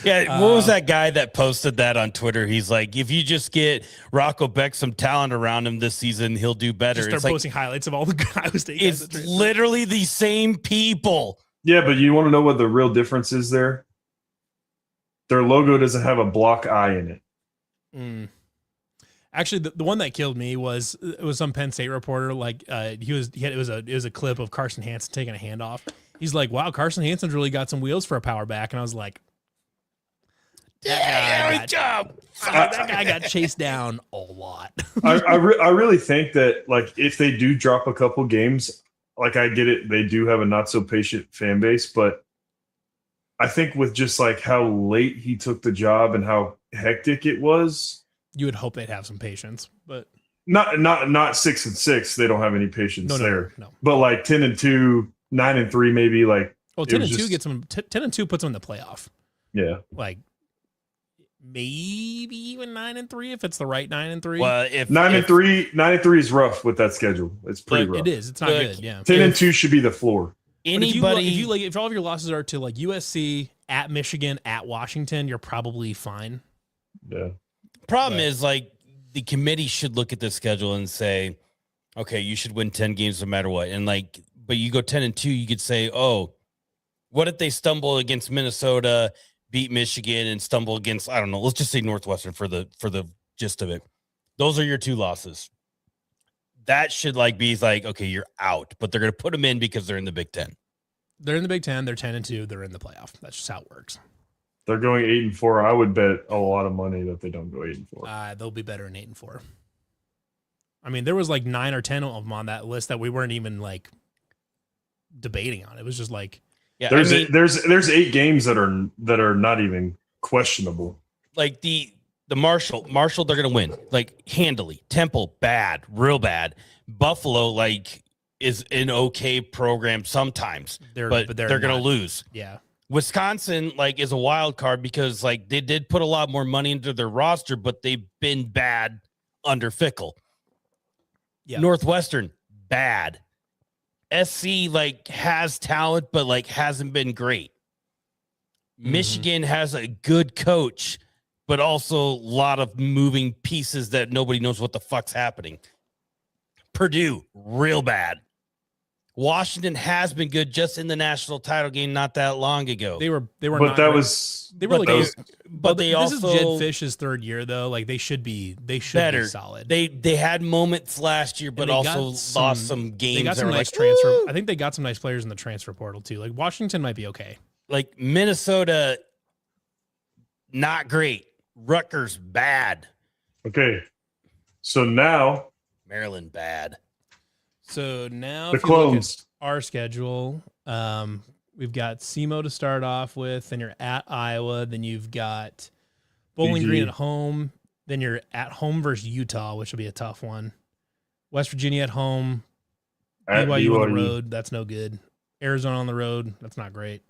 Yeah, what was that guy that posted that on Twitter? He's like, if you just get Rocco Beck some talent around him this season, he'll do better. Just start posting highlights of all the Iowa State guys. It's literally the same people. Yeah, but you want to know what the real difference is there? Their logo doesn't have a block eye in it. Actually, the one that killed me was some Penn State reporter. Like it was a clip of Carson Hansen taking a handoff, He's like, wow, Carson Hansen's really got some wheels for a power back. And I was like, that guy got chased down a lot. I really think that, like, if they do drop a couple games, like, I get it, they do have a not so patient fan base, but I think with just like how late he took the job and how hectic it was, you would hope they'd have some patience, but not 6-6. They don't have any patience there. No. But like 10-2, 9-3, maybe like. Well, 10-2 gets them. 10-2 puts them in the playoff. Yeah. Like maybe even 9-3 if it's the right 9-3. Well, if 9-3 is rough with that schedule. It's pretty rough. It is. It's not good. Yeah. 10-2 should be the floor. Anybody, if all of your losses are to like USC, at Michigan, at Washington, you're probably fine. Yeah. Problem is, like, the committee should look at the schedule and say, okay, you should win 10 games no matter what. And like, but you go 10-2, you could say, oh, what if they stumble against Minnesota, beat Michigan, and stumble against, I don't know, let's just say Northwestern for the gist of it. Those are your 2 losses. That should like be like, okay, you're out, but they're going to put them in because they're in the Big Ten. They're in the Big Ten. They're 10-2. They're in the playoff. That's just how it works. They're going 8-4. I would bet a lot of money that they don't go 8-4. They'll be better in 8-4. I mean, there was like 9 or 10 of them on that list that we weren't even like debating on. It was just like, yeah, there's 8 games that are not even questionable. Like the Marshall, they're gonna win like handily. Temple, bad, real bad. Buffalo, like, is an okay program sometimes, but they're gonna lose. Yeah. Wisconsin, like, is a wild card because like they did put a lot more money into their roster, but they've been bad under Fickle. Yeah. Northwestern, bad. SC like has talent, but like hasn't been great. Michigan has a good coach, but also a lot of moving pieces that nobody knows what the fuck's happening. Purdue, real bad. Washington has been good just in the national title game not that long ago. They were But not that great. was They were like, but they this also is Jed Fish's 3rd year though. Like they should be better. Be solid. They had moments last year, but they also got lost some games. They got some nice transfer. I think they got some nice players in the transfer portal too. Like Washington might be okay. Like Minnesota, not great. Rutgers, bad. okay. So now Maryland, bad. So now the if you look at clones. our schedule, we've got SEMO to start off with, then you're at Iowa, then you've got Bowling BG. Green at home, then you're at home versus Utah, which will be a tough one. West Virginia at home, At BYU on the BYU. road, that's no good. Arizona on the road, that's not great.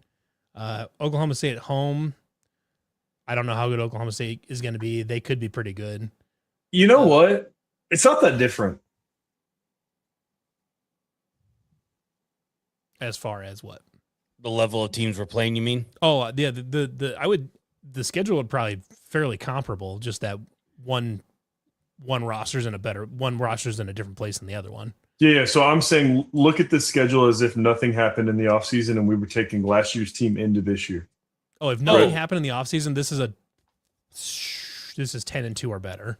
Oklahoma State at home, I don't know how good Oklahoma State is going to be. They could be pretty good. You know what? It's not that different. As far as what? The level of teams we're playing, you mean? Oh, yeah. The schedule would probably fairly comparable. Just that one roster's in a different place than the other one. Yeah. So I'm saying, look at the schedule as if nothing happened in the offseason and we were taking last year's team into this year. Oh, if nothing happened in the offseason, this is 10-2 or better.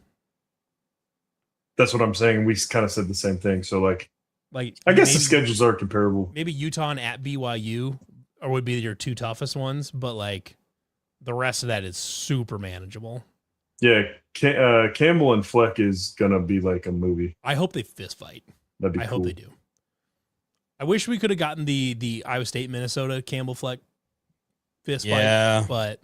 That's what I'm saying. We kind of said the same thing. So like I guess the schedules are comparable. Maybe Utah and at BYU would be your 2 toughest ones, but like the rest of that is super manageable. Yeah, Campbell and Fleck is gonna be like a movie. I hope they fist fight. That'd be I cool. hope they do. I wish we could have gotten the Iowa State Minnesota Campbell Fleck fist fight, but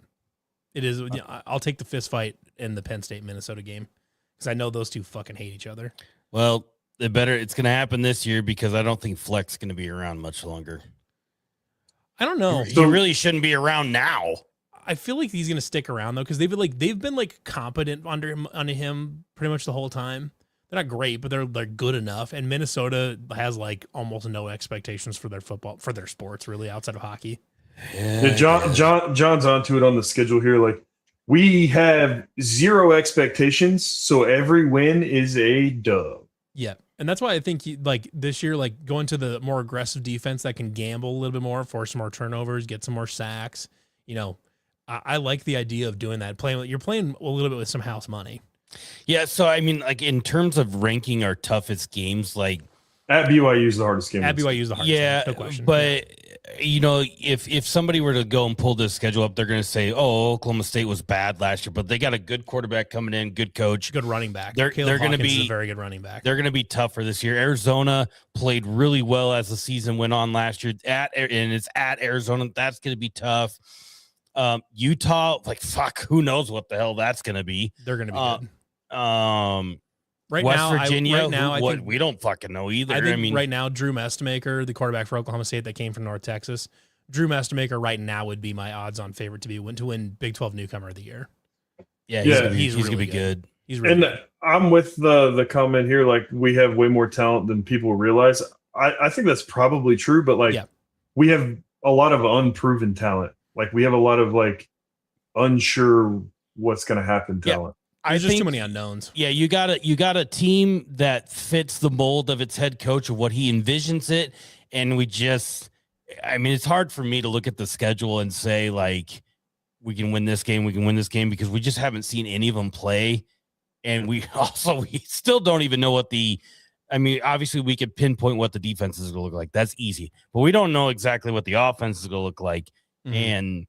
it is. I'll take the fist fight in the Penn State Minnesota game because I know those two fucking hate each other. Well, it's going to happen this year because I don't think Fleck's going to be around much longer. I don't know. He really shouldn't be around now. I feel like he's going to stick around though because they've been competent under him pretty much the whole time. They're not great, but they're good enough. And Minnesota has like almost no expectations for their sports really outside of hockey. Yeah, John's onto it on the schedule here. Like we have 0 expectations, so every win is a dub. Yeah, and that's why I think this year, going to the more aggressive defense that can gamble a little bit more, force some more turnovers, get some more sacks. I like the idea of doing that. You're playing a little bit with some house money. Yeah, so I mean, like in terms of ranking our toughest games, like at BYU is the hardest game. At BYU is the hardest. Yeah, game, no question. But if somebody were to go and pull this schedule up, they're going to say, "Oh, Oklahoma State was bad last year," but they got a good quarterback coming in, good coach, good running back. They're going to be a very good running back. They're going to be tougher this year. Arizona played really well as the season went on last year and it's at Arizona. That's going to be tough. Utah, who knows what the hell that's going to be. They're going to be good. West Virginia, we don't fucking know either. I mean, right now, Drew Mestemaker, the quarterback for Oklahoma State that came from North Texas, Drew Mestemaker right now would be my odds-on favorite to win Big 12 Newcomer of the Year. Yeah, he's really gonna be good. He's really good. I'm with the comment here. Like, we have way more talent than people realize. I think that's probably true, but we have a lot of unproven talent. Like, we have a lot of unsure what's going to happen talent. There's just too many unknowns. Yeah, you got a team that fits the mold of its head coach of what he envisions it, and it's hard for me to look at the schedule and say we can win this game, because we just haven't seen any of them play, and we still don't even know what obviously we could pinpoint what the defense is going to look like. That's easy, but we don't know exactly what the offense is going to look like, and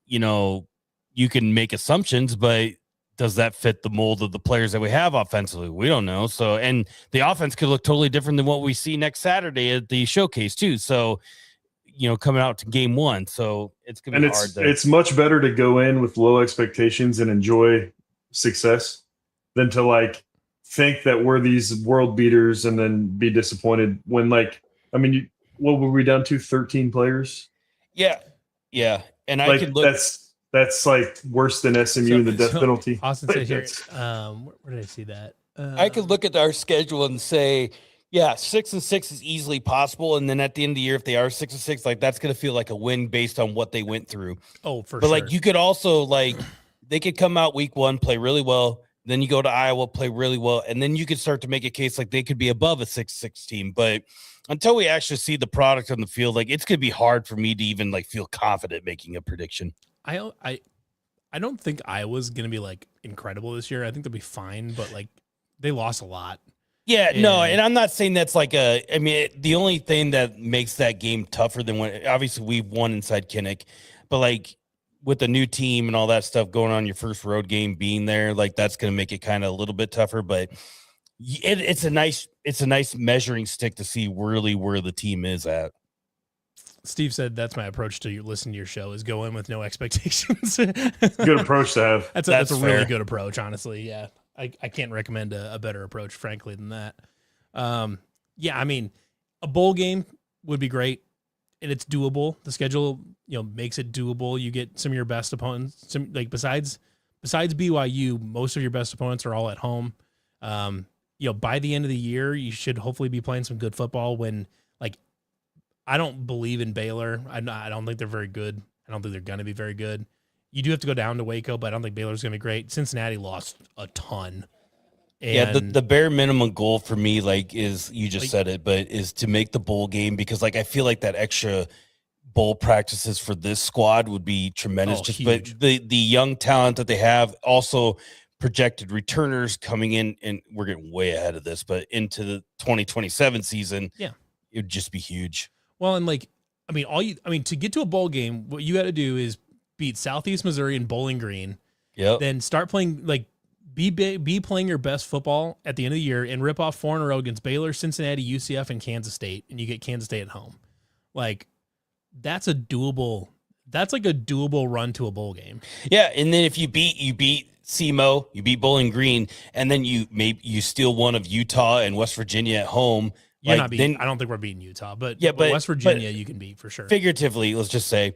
you can make assumptions, but does that fit the mold of the players that we have offensively? We don't know. So, and the offense could look totally different than what we see next Saturday at the showcase too. So, coming out to game one. So it's going to be hard. It's much better to go in with low expectations and enjoy success than to think that we're these world beaters and then be disappointed when what were we down to? 13 players? Yeah. Yeah. And I could look. That's worse than SMU and the death penalty. Austin said here, where did I see that? I could look at our schedule and say, 6-6 is easily possible. And then at the end of the year, if they are 6-6, that's going to feel like a win based on what they went through. Oh, for sure. But you could also they could come out week one, play really well. Then you go to Iowa, play really well. And then you could start to make a case they could be above a 6-6 team. But until we actually see the product on the field, it's going to be hard for me to even feel confident making a prediction. I don't think Iowa's going to be incredible this year. I think they'll be fine, but they lost a lot. Yeah, and I'm not saying that's the only thing that makes that game tougher than when obviously we've won inside Kinnick, but with the new team and all that stuff going on, your first road game being there, that's going to make it kind of a little bit tougher, but it's a nice measuring stick to see really where the team is at. Steve said that's my approach to listen to your show is go in with no expectations. Good approach to have. That's a really good approach, honestly. Yeah. I can't recommend a better approach, frankly, than that. A bowl game would be great, and it's doable. The schedule, makes it doable. You get some of your best opponents. Besides BYU, most of your best opponents are all at home. By the end of the year, you should hopefully be playing some good football. When I don't believe in Baylor. I don't think they're very good. I don't think they're going to be very good. You do have to go down to Waco, but I don't think Baylor's going to be great. Cincinnati lost a ton. And the bare minimum goal for me, is you just said it, but is to make the bowl game because, I feel like that extra bowl practices for this squad would be tremendous. Huge. But the young talent that they have, also projected returners coming in, and we're getting way ahead of this, but into the 2027 season, it would just be huge. Well, and to get to a bowl game, what you got to do is beat Southeast Missouri and Bowling Green. Yep. Then start playing be playing your best football at the end of the year and rip off 4 in a row against Baylor, Cincinnati, UCF, and Kansas State, and you get Kansas State at home. That's a doable run to a bowl game. Yeah, and then if you beat SEMO, you beat Bowling Green, and then you steal one of Utah and West Virginia at home. I don't think we're beating Utah, but West Virginia you can beat for sure. Figuratively, let's just say,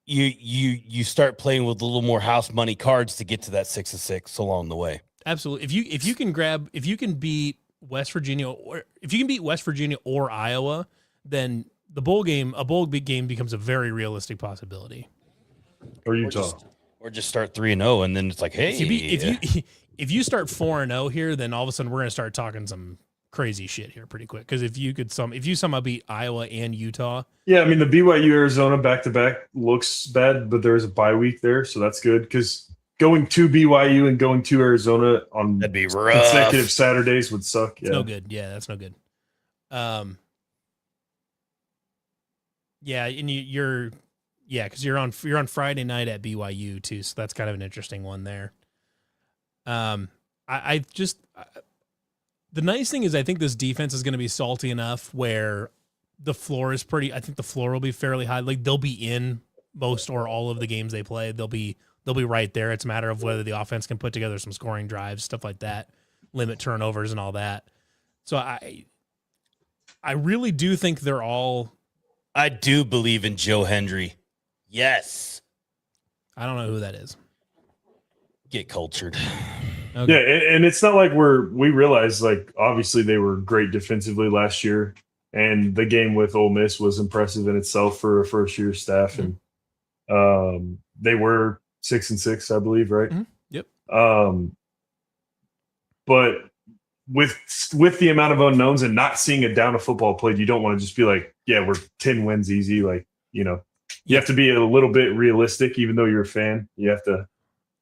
you start playing with a little more house money cards to get to that 6-6 along the way. Absolutely. If you can beat West Virginia or Iowa, then a bowl big game becomes a very realistic possibility. Or Utah. Or just start 3-0, and then it's hey. If you start 4-0 here, then all of a sudden we're going to start talking some crazy shit here pretty quick. Because if you somehow beat Iowa and Utah, the BYU Arizona back-to-back looks bad, but there is a bye week there, so that's good. Because going to BYU and going to Arizona on that'd be rough. Consecutive Saturdays would suck. It's no good. Yeah, that's no good. Yeah, and because you're on Friday night at BYU too, so that's kind of an interesting one there. I just the nice thing is I think this defense is going to be salty enough where the floor is pretty. I think the floor will be fairly high. Like they'll be in most or all of the games they play. They'll be right there. It's a matter of whether the offense can put together some scoring drives, stuff like that, limit turnovers and all that. So I really do think they're all. I do believe in Joe Hendry. Yes. I don't know who that is. Get cultured. Okay. Yeah, and it's not like we realize, like, obviously they were great defensively last year, and the game with Ole Miss was impressive in itself for a first-year staff, Mm-hmm. and they were 6-6, I believe, right? Mm-hmm. Yep. But with the amount of unknowns and not seeing a down of football played, you don't want to just be like, yeah, we're 10 wins easy. Like, you have to be a little bit realistic, even though you're a fan. You have to.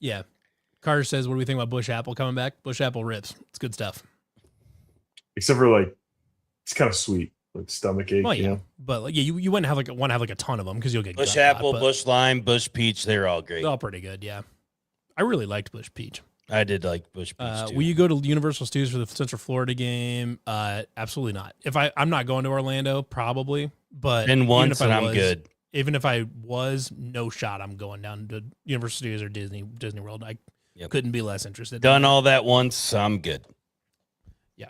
Yeah. Carter says, what do we think about Bush Apple coming back? Bush Apple rips. It's good stuff. Except for, like, it's kind of sweet, like stomach ache. Well, yeah. You know? But like, yeah, you wouldn't have want to have like a ton of them because you'll get Bush gut apple, rot, bush lime, bush peach. They're all great. they're all pretty good. Yeah. I really liked Bush Peach. I did like bush peach too. Will you go to Universal Studios for the Central Florida game? Absolutely not. I'm not going to Orlando, probably, but Been once even if and I'm good. Even if I was, no shot I'm going down to Universal Studios or Disney World. I couldn't be less interested. Done all that once, I'm good. Yeah.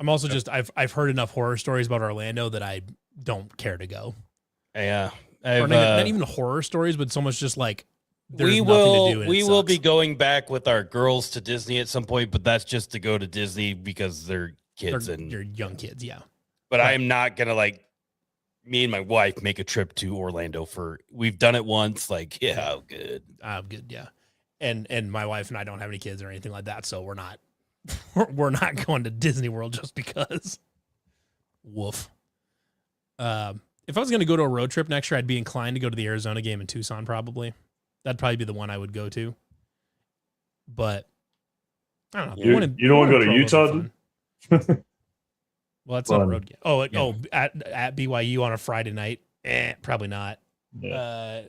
I'm also just I've heard enough horror stories about Orlando that I don't care to go. Yeah. Or not even horror stories, but so much just like there's nothing to do. And we it will sucks. be going back with our girls to Disney at some point, but that's just to go to Disney because they're kids You're young kids, yeah. But I am not gonna me and my wife make a trip to Orlando we've done it once. Like, yeah, good. I'm good, yeah. And my wife and I don't have any kids or anything like that, so we're not we're not going to Disney World just because. Woof. If I was going to go to a road trip next year, I'd be inclined to go to the Arizona game in Tucson. Probably, that'd probably be the one I would go to. But I don't know. You don't want to go to Utah? Well, that's not a road game. At BYU on a Friday night? Probably not. Yeah.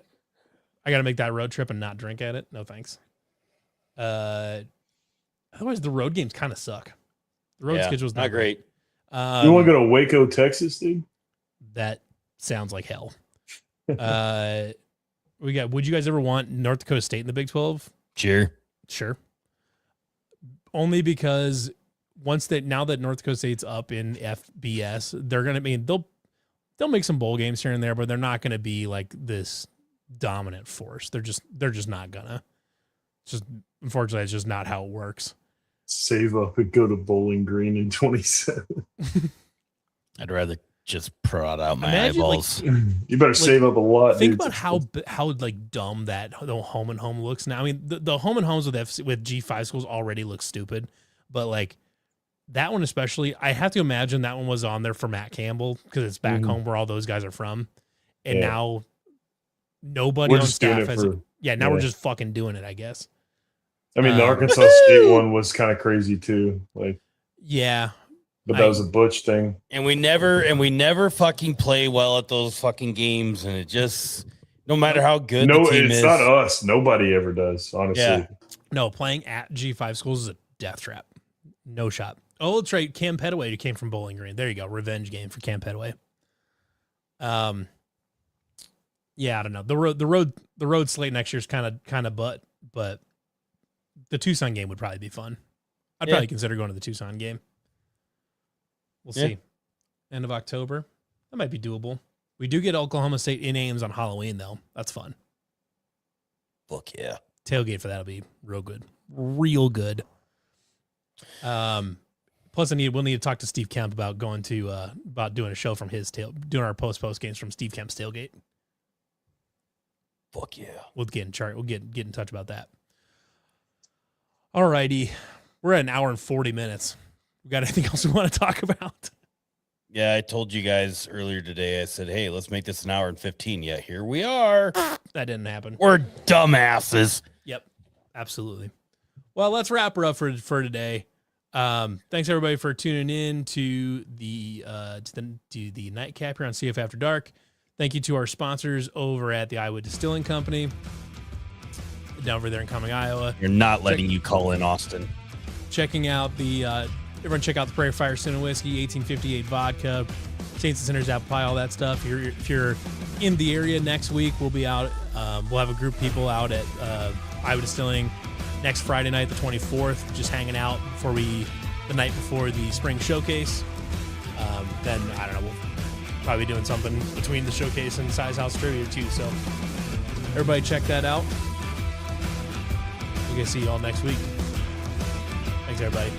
I got to make that road trip and not drink at it. No thanks. Otherwise, the road games kind of suck. The road schedule's not great. You want to go to Waco, Texas, dude? That sounds like hell. Would you guys ever want North Dakota State in the Big 12? Sure. Only because now that North Dakota State's up in FBS, they're gonna they'll make some bowl games here and there, but they're not gonna be like this dominant force. They're just not gonna. Unfortunately, it's just not how it works. Save up and go to Bowling Green in 27. I'd rather just prod out my eyeballs. You better save up a lot. Think dude. about how like dumb that the home and home looks now. I mean, the home and homes with G5 schools already look stupid, but like that one especially, I have to imagine that one was on there for Matt Campbell because it's back home where all those guys are from, and now nobody on staff has. Now we're just fucking doing it, I guess. I mean, the Arkansas State one was kind of crazy too. Like, yeah, but that was a Butch thing. And we never fucking play well at those fucking games, and it just no matter how good the team it's is. not us. Nobody ever does, honestly. Yeah. No, playing at G5 schools is a death trap. No shot. Oh, that's right. Cam Petaway, who came from Bowling Green. There you go. Revenge game for Cam Petaway. Yeah, I don't know. The road slate next year is kind of but the Tucson game would probably be fun. I'd probably consider going to the Tucson game. We'll see. End of October. That might be doable. We do get Oklahoma State in Ames on Halloween, though. That's fun. Fuck yeah. Tailgate for that'll be real good. Real good. Plus, we'll need to talk to Steve Kemp about going to about doing a show from doing our post games from Steve Kemp's tailgate. Fuck yeah. We'll get in touch about that. All righty. We're at an hour and 40 minutes. We got anything else we want to talk about? Yeah, I told you guys earlier today, I said, hey, let's make this an hour and 15. Yeah, here we are. That didn't happen. We're dumbasses. Yep, absolutely. Well, let's wrap her up for today. Thanks everybody for tuning in to the nightcap here on CF After Dark. Thank you to our sponsors over at the Iowa Distilling Company, down over there in Cumming, Iowa. You're not letting you call in Austin. Checking out everyone check out the Prairie Fire Sin and Whiskey, 1858 vodka, Saints and Sinners apple pie, all that stuff. If you're in the area next week, we'll be out. We'll have a group of people out at Iowa Distilling next Friday night, the 24th, just hanging out the night before the spring showcase. Then I don't know, we'll probably be doing something between the showcase and Size House Trivia too. So everybody check that out. We're gonna see you all next week. Thanks everybody.